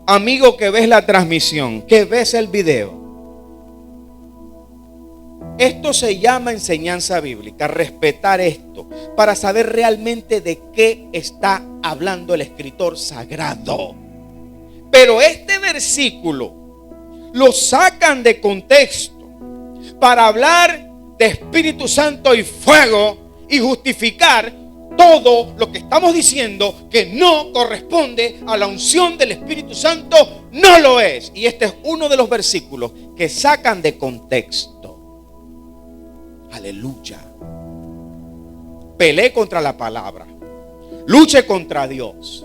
amigo que ves la transmisión, que ves el video. Esto se llama enseñanza bíblica, respetar esto, para saber realmente de qué está hablando el escritor sagrado. Pero este versículo lo sacan de contexto para hablar de Espíritu Santo y fuego y justificar todo lo que estamos diciendo que no corresponde a la unción del Espíritu Santo, no lo es. Y este es uno de los versículos que sacan de contexto. Aleluya. Peleé contra la palabra. Luche contra Dios.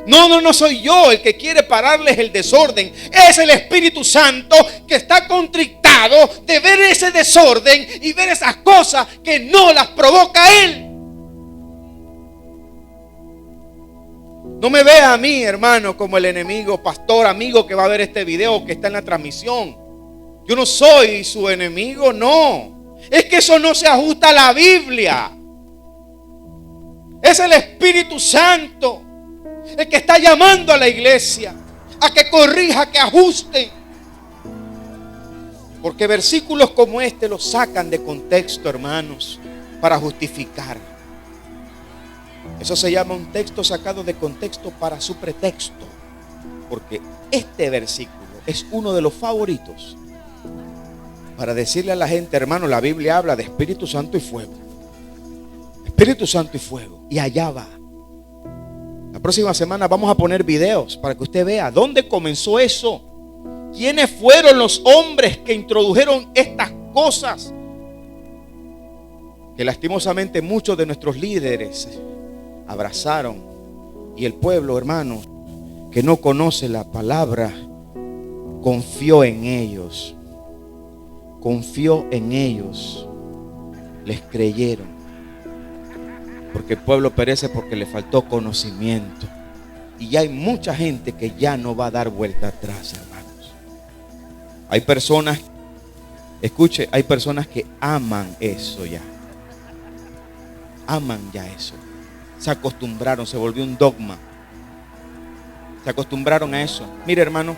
No soy yo el que quiere pararles el desorden. Es el Espíritu Santo que está contrictado de ver ese desorden y ver esas cosas que no las provoca Él. No me vea a mí, hermano, como el enemigo, pastor, amigo que va a ver este video, que está en la transmisión. Yo no soy su enemigo, no. Es que eso no se ajusta a la Biblia. Es el Espíritu Santo el que está llamando a la iglesia a que corrija, que ajuste. Porque versículos como este los sacan de contexto, hermanos, para justificar. Eso se llama un texto sacado de contexto para su pretexto. Porque este versículo es uno de los favoritos para decirle a la gente, hermano, la Biblia habla de Espíritu Santo y fuego. Espíritu Santo y fuego. Y allá va. La próxima semana vamos a poner videos para que usted vea dónde comenzó eso. ¿Quiénes fueron los hombres que introdujeron estas cosas? Que lastimosamente muchos de nuestros líderes abrazaron. Y el pueblo, hermano, que no conoce la palabra, confió en ellos. Confió en ellos. Les creyeron. Porque el pueblo perece porque le faltó conocimiento. Y ya hay mucha gente que ya no va a dar vuelta atrás, hermanos. Hay personas, escuche, hay personas que aman eso ya. Aman ya eso. Se acostumbraron, se volvió un dogma. Se acostumbraron a eso. Mire, hermano,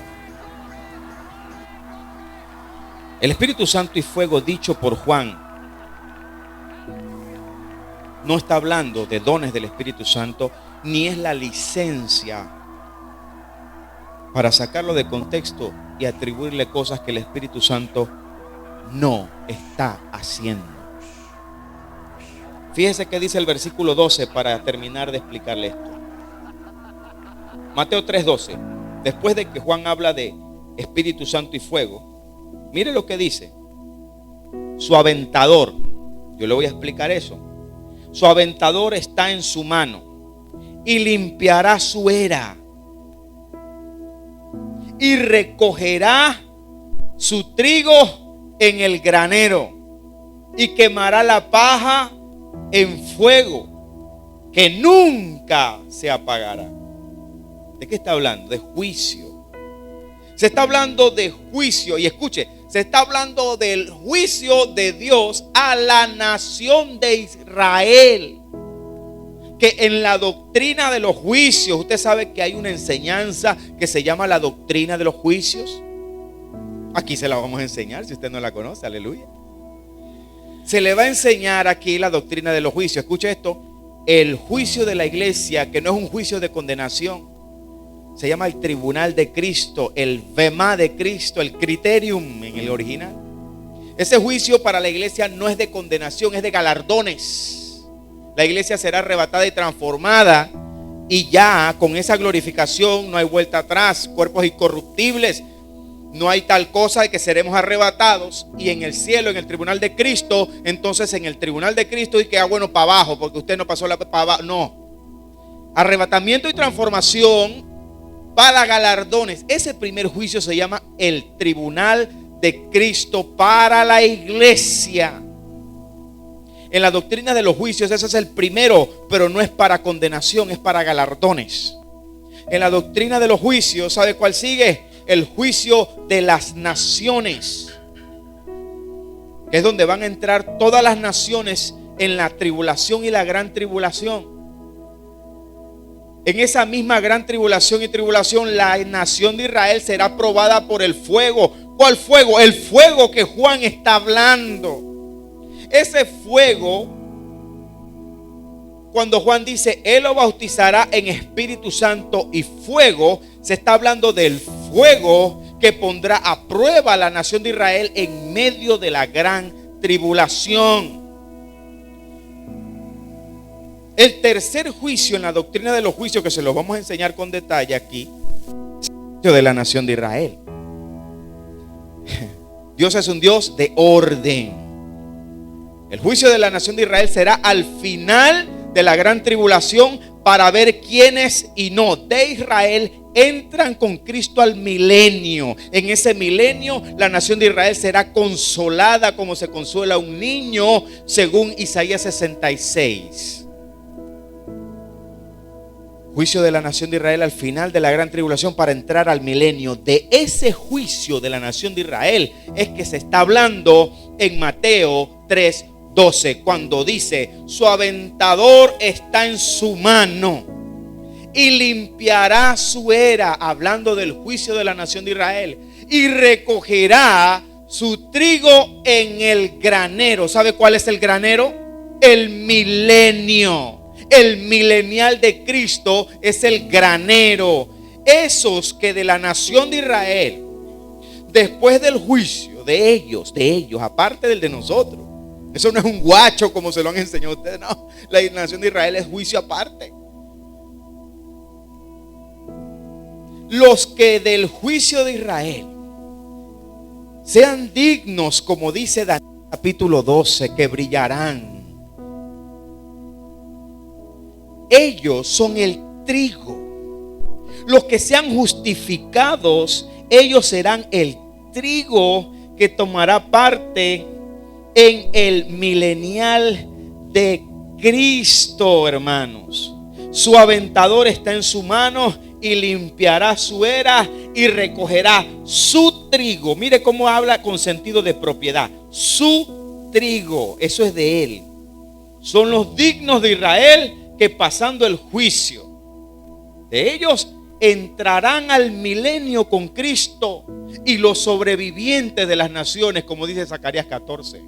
el Espíritu Santo y fuego dicho por Juan no está hablando de dones del Espíritu Santo, ni es la licencia para sacarlo de contexto y atribuirle cosas que el Espíritu Santo no está haciendo. Fíjese que dice el versículo 12 para terminar de explicarle esto. Mateo 3:12. Después de que Juan habla de Espíritu Santo y fuego, mire lo que dice. Su aventador, yo le voy a explicar eso. Su aventador está en su mano y limpiará su era y recogerá su trigo en el granero y quemará la paja en fuego que nunca se apagará. ¿De qué está hablando? De juicio. Se está hablando de juicio. Y escuche, se está hablando del juicio de Dios a la nación de Israel. Que en la doctrina de los juicios, usted sabe que hay una enseñanza que se llama la doctrina de los juicios. Aquí se la vamos a enseñar si usted no la conoce, aleluya. Se le va a enseñar aquí la doctrina de los juicios. Escuche esto, el juicio de la iglesia, que no es un juicio de condenación, se llama el tribunal de Cristo, el vema de Cristo, el criterium en el original. Ese juicio para la iglesia no es de condenación, es de galardones. La iglesia será arrebatada y transformada, y ya con esa glorificación no hay vuelta atrás, cuerpos incorruptibles. No hay tal cosa de que seremos arrebatados y en el cielo, en el tribunal de Cristo, entonces en el tribunal de Cristo y que bueno para abajo, porque usted no pasó para abajo. No. Arrebatamiento y transformación para galardones. Ese primer juicio se llama el tribunal de Cristo para la iglesia. En la doctrina de los juicios ese es el primero, pero no es para condenación, es para galardones. En la doctrina de los juicios, ¿sabe cuál sigue? El juicio de las naciones, que es donde van a entrar todas las naciones en la tribulación y la gran tribulación. En esa misma gran tribulación y tribulación, la nación de Israel será probada por el fuego. ¿Cuál fuego? El fuego que Juan está hablando. Ese fuego, cuando Juan dice, Él lo bautizará en Espíritu Santo y fuego, se está hablando del fuego que pondrá a prueba a la nación de Israel en medio de la gran tribulación. El tercer juicio en la doctrina de los juicios, que se los vamos a enseñar con detalle aquí, es el juicio de la nación de Israel. Dios es un Dios de orden. El juicio de la nación de Israel será al final de la gran tribulación, para ver quiénes y no de Israel entran con Cristo al milenio. En ese milenio la nación de Israel será consolada como se consuela un niño, según Isaías 66. Juicio de la nación de Israel al final de la gran tribulación para entrar al milenio. De ese juicio de la nación de Israel es que se está hablando en Mateo 3:12, cuando dice: su aventador está en su mano y limpiará su era, hablando del juicio de la nación de Israel, y recogerá su trigo en el granero. ¿Sabe cuál es el granero? El milenio. El milenial de Cristo es el granero. Esos que de la nación de Israel, después del juicio de ellos, aparte del de nosotros. Eso no es un guacho como se lo han enseñado a ustedes, no. La nación de Israel es juicio aparte. Los que del juicio de Israel sean dignos, como dice Daniel capítulo 12, que brillarán. Ellos son el trigo. Los que sean justificados, ellos serán el trigo que tomará parte en el milenial de Cristo, hermanos. Su aventador está en su mano y limpiará su era y recogerá su trigo. Mire cómo habla con sentido de propiedad. Su trigo, eso es de él. Son los dignos de Israel que, pasando el juicio de ellos, entrarán al milenio con Cristo, y los sobrevivientes de las naciones, como dice Zacarías 14.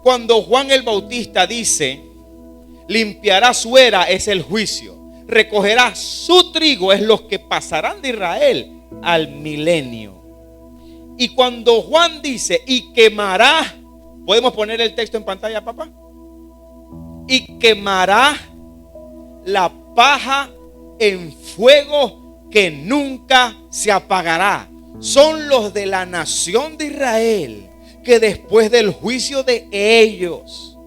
Cuando Juan el Bautista dice limpiará su era, es el juicio. Recogerá su trigo, es los que pasarán de Israel al milenio. Y cuando Juan dice y quemará, ¿podemos poner el texto en pantalla, papá? Y quemará la paja en fuego que nunca se apagará. Son los de la nación de Israel que después del juicio de ellos,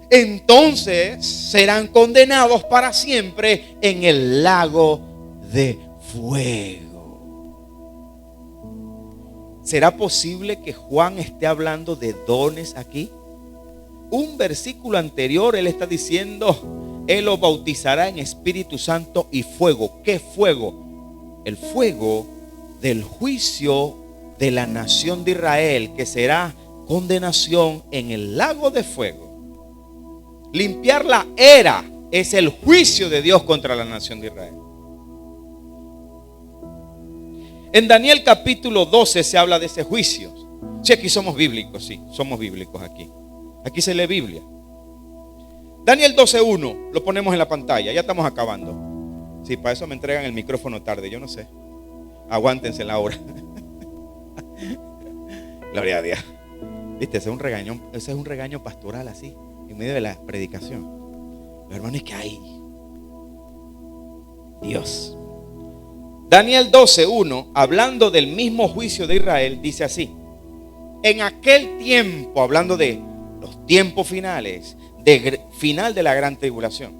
entonces serán condenados para siempre en el lago de fuego. ¿Será posible que Juan esté hablando de dones aquí? Un versículo anterior él está diciendo: Él los bautizará en Espíritu Santo y fuego. ¿Qué fuego? El fuego del juicio de la nación de Israel, que será condenación en el lago de fuego. Limpiar la era es el juicio de Dios contra la nación de Israel. En Daniel capítulo 12 se habla de ese juicio. Si aquí somos bíblicos, sí, somos bíblicos aquí. Aquí se lee Biblia. Daniel 12:1, lo ponemos en la pantalla, ya estamos acabando. Sí, para eso me entregan el micrófono tarde, yo no sé. Aguántense la hora. Gloria a Dios. Viste, ese es un regaño pastoral así, en medio de la predicación. Los hermanos, es que hay Dios. Daniel 12:1, hablando del mismo juicio de Israel, dice así: en aquel tiempo, hablando de los tiempos finales, final de la gran tribulación,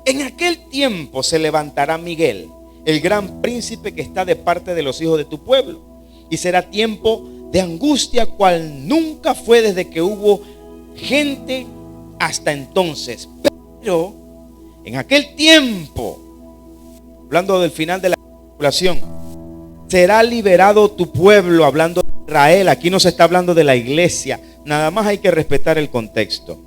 en aquel tiempo se levantará Miguel, el gran príncipe que está de parte de los hijos de tu pueblo, y será tiempo de angustia cual nunca fue desde que hubo gente hasta entonces. Pero en aquel tiempo, hablando del final de la tribulación, será liberado tu pueblo, hablando de Israel. Aquí no se está hablando de la iglesia, nada más hay que respetar el contexto.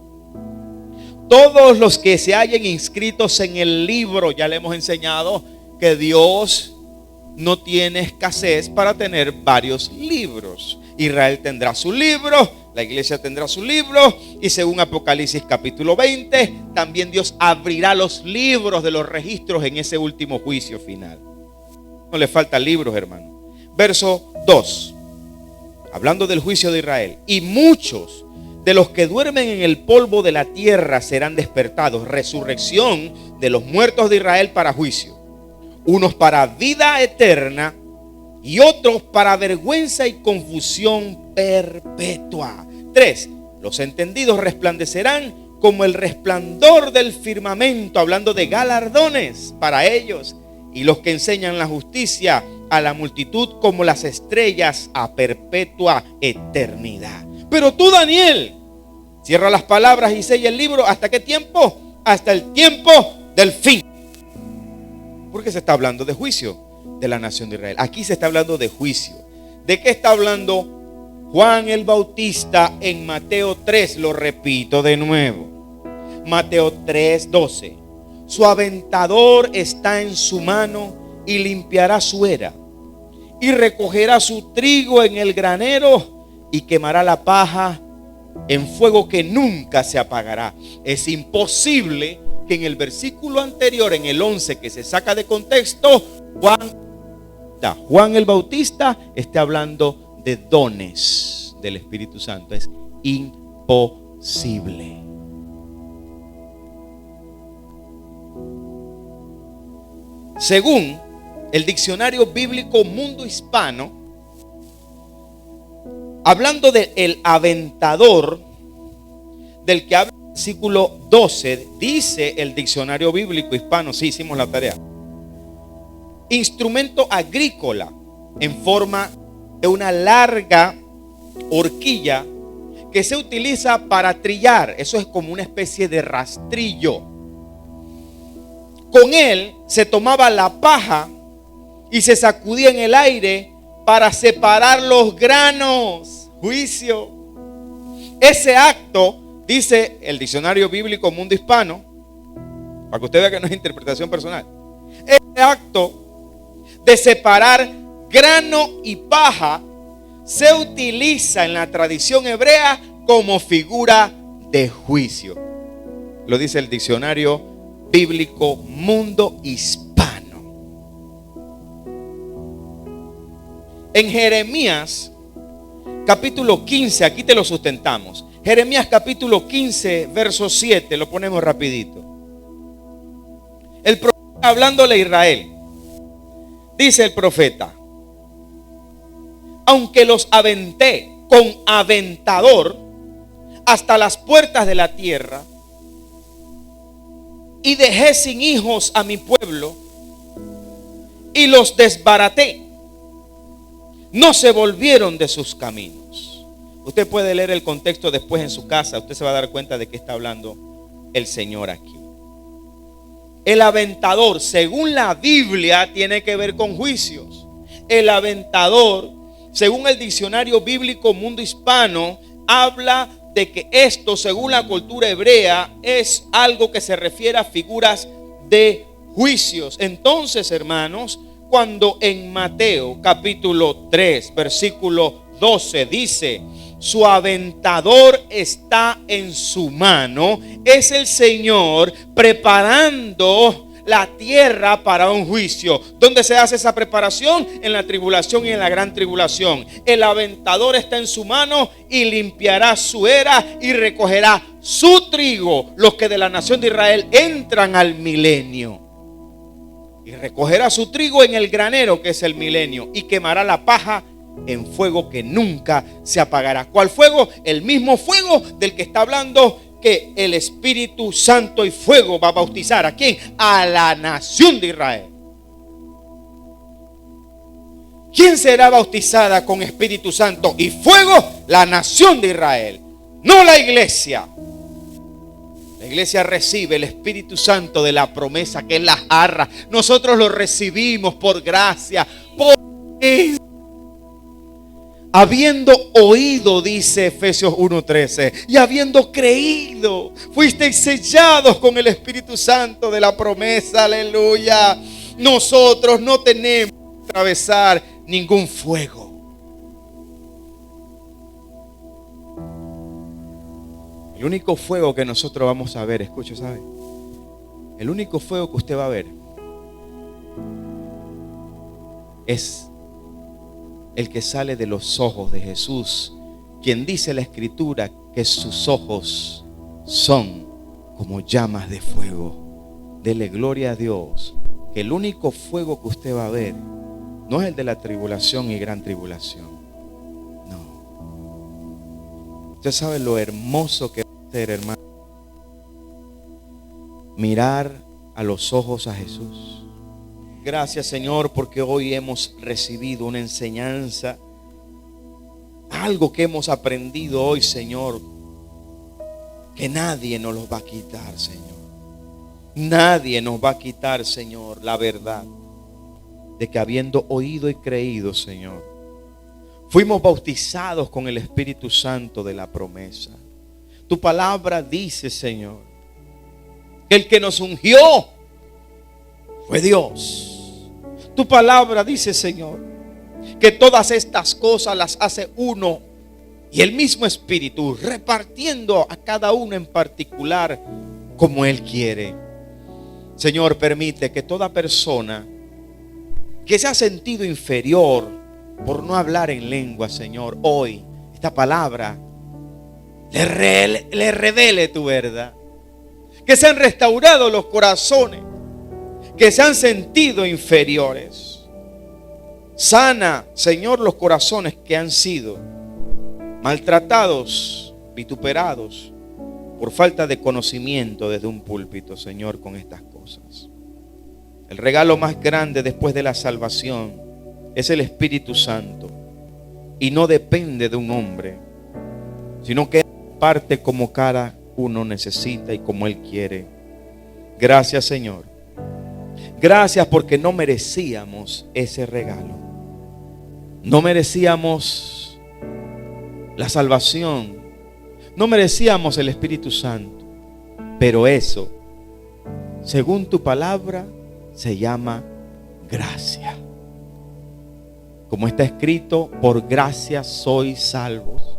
todos los que se hallen inscritos en el libro. Ya le hemos enseñado que Dios no tiene escasez para tener varios libros. Israel tendrá su libro, la iglesia tendrá su libro, y según Apocalipsis capítulo 20, también Dios abrirá los libros de los registros en ese último juicio final. No le faltan libros, hermano. Verso 2, hablando del juicio de Israel: y muchos de los que duermen en el polvo de la tierra serán despertados. Resurrección de los muertos de Israel para juicio. Unos para vida eterna y otros para vergüenza y confusión perpetua. 3. Los entendidos resplandecerán como el resplandor del firmamento, hablando de galardones para ellos. Y los que enseñan la justicia a la multitud como las estrellas a perpetua eternidad. Pero tú, Daniel, cierra las palabras y sella el libro. ¿Hasta qué tiempo? Hasta el tiempo del fin. Porque se está hablando de juicio de la nación de Israel. Aquí se está hablando de juicio. ¿De qué está hablando Juan el Bautista en Mateo 3? Lo repito de nuevo. Mateo 3:12. Su aventador está en su mano y limpiará su era, y recogerá su trigo en el granero y quemará la paja en fuego que nunca se apagará. Es imposible que en el versículo anterior, en el 11, que se saca de contexto, Juan el Bautista esté hablando de dones del Espíritu Santo. Es imposible. Según el diccionario bíblico Mundo Hispano, hablando del aventador del que habla el versículo 12, dice el diccionario bíblico hispano, sí, hicimos la tarea: instrumento agrícola en forma de una larga horquilla que se utiliza para trillar. Eso es como una especie de rastrillo. Con él se tomaba la paja y se sacudía en el aire para separar los granos. Juicio. Ese acto, dice el diccionario bíblico Mundo Hispano, para que usted vea que no es interpretación personal, ese acto de separar grano y paja se utiliza en la tradición hebrea como figura de juicio. Lo dice el diccionario bíblico Mundo Hispano. En Jeremías capítulo 15, aquí te lo sustentamos. Jeremías capítulo 15, verso 7, lo ponemos rapidito. El profeta hablándole a Israel, dice el profeta: aunque los aventé con aventador hasta las puertas de la tierra y dejé sin hijos a mi pueblo y los desbaraté, no se volvieron de sus caminos. Usted puede leer el contexto después en su casa. Usted se va a dar cuenta de que está hablando el Señor aquí. El aventador, según la Biblia, tiene que ver con juicios. El aventador, según el diccionario bíblico Mundo Hispano, habla de que esto, según la cultura hebrea, es algo que se refiere a figuras de juicios. Entonces, hermanos, cuando en Mateo capítulo 3 versículo 12 dice: su aventador está en su mano, es el Señor preparando la tierra para un juicio. ¿Dónde se hace esa preparación? En la tribulación y en la gran tribulación. El aventador está en su mano y limpiará su era y recogerá su trigo, los que de la nación de Israel entran al milenio. Y recogerá su trigo en el granero, que es el milenio, y quemará la paja en fuego que nunca se apagará. ¿Cuál fuego? El mismo fuego del que está hablando, que el Espíritu Santo y fuego va a bautizar. ¿A quién? A la nación de Israel. ¿Quién será bautizada con Espíritu Santo y fuego? La nación de Israel, no la iglesia. La iglesia recibe el Espíritu Santo de la promesa, que es la jarra. Nosotros lo recibimos por gracia, por habiendo oído, dice Efesios 1:13, y habiendo creído, fuisteis sellados con el Espíritu Santo de la promesa. Aleluya. Nosotros no tenemos que atravesar ningún fuego. El único fuego que nosotros vamos a ver, escuche, ¿sabe? El único fuego que usted va a ver es el que sale de los ojos de Jesús, quien dice la Escritura que sus ojos son como llamas de fuego. Dele gloria a Dios, que el único fuego que usted va a ver no es el de la tribulación y gran tribulación. No. Usted sabe lo hermoso que va a ser, hermano, mirar a los ojos a Jesús. Gracias, Señor, porque hoy hemos recibido una enseñanza, algo que hemos aprendido hoy, Señor, que nadie nos lo va a quitar, Señor. Nadie nos va a quitar, Señor, la verdad de que habiendo oído y creído, Señor, fuimos bautizados con el Espíritu Santo de la promesa. Tu palabra dice, Señor, que el que nos ungió fue Dios. Tu palabra dice, Señor, que todas estas cosas las hace uno y el mismo Espíritu, repartiendo a cada uno en particular como Él quiere. Señor, permite que toda persona que se ha sentido inferior por no hablar en lengua, Señor, hoy esta palabra le revele tu verdad. Que se han restaurado los corazones que se han sentido inferiores. Sana, Señor, los corazones que han sido maltratados, vituperados por falta de conocimiento desde un púlpito, Señor, con estas cosas. El regalo más grande después de la salvación es el Espíritu Santo, y no depende de un hombre, sino que parte como cada uno necesita y como Él quiere. Gracias, Señor. Gracias porque no merecíamos ese regalo. No merecíamos la salvación. No merecíamos el Espíritu Santo. Pero eso, según tu palabra, se llama gracia. Como está escrito, por gracia sois salvos.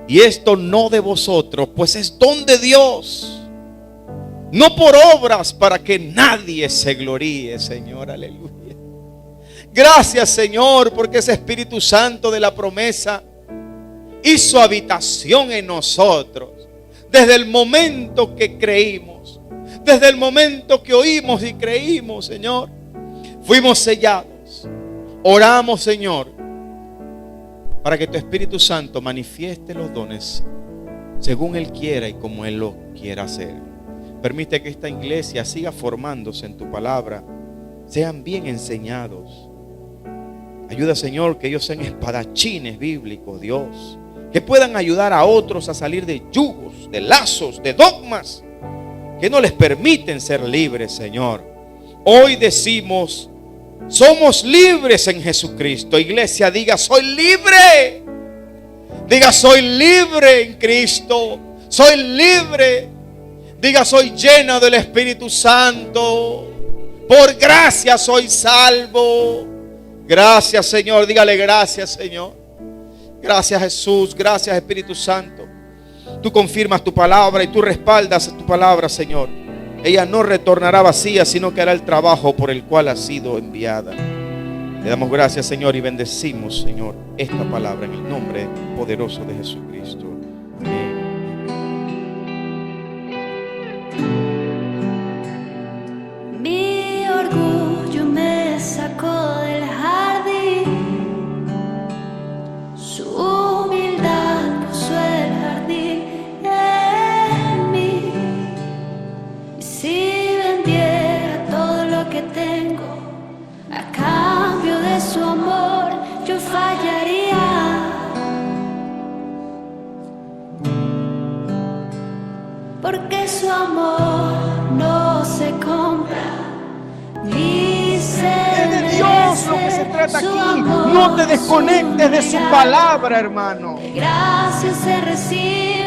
Y esto no de vosotros, pues es don de Dios. No por obras, para que nadie se gloríe, Señor. Aleluya. Gracias, Señor, porque ese Espíritu Santo de la promesa hizo habitación en nosotros. Desde el momento que creímos, desde el momento que oímos y creímos, Señor, fuimos sellados. Oramos, Señor, para que tu Espíritu Santo manifieste los dones según Él quiera y como Él lo quiera hacer. Permite que esta iglesia siga formándose en tu palabra, sean bien enseñados. Ayuda, Señor, que ellos sean espadachines bíblicos, Dios, que puedan ayudar a otros a salir de yugos, de lazos, de dogmas que no les permiten ser libres, Señor. Hoy decimos, somos libres en Jesucristo. Iglesia, diga, soy libre. Diga, soy libre en Cristo. Soy libre. Diga, soy llena del Espíritu Santo. Por gracia soy salvo. Gracias, Señor. Dígale gracias, Señor. Gracias, Jesús. Gracias, Espíritu Santo. Tú confirmas tu palabra y tú respaldas tu palabra, Señor. Ella no retornará vacía, sino que hará el trabajo por el cual ha sido enviada. Le damos gracias, Señor, y bendecimos, Señor, esta palabra en el nombre poderoso de Jesucristo. Amén. Mi orgullo me sacó del jardín, su humildad puso el jardín en mí. Y si vendiera todo lo que tengo a cambio de su amor, yo fallaría. Porque su amor no se compra ni se merece. Es de Dios lo que se trata. quédate aquí. No te desconectes de su palabra, hermano. Gracias se recibe.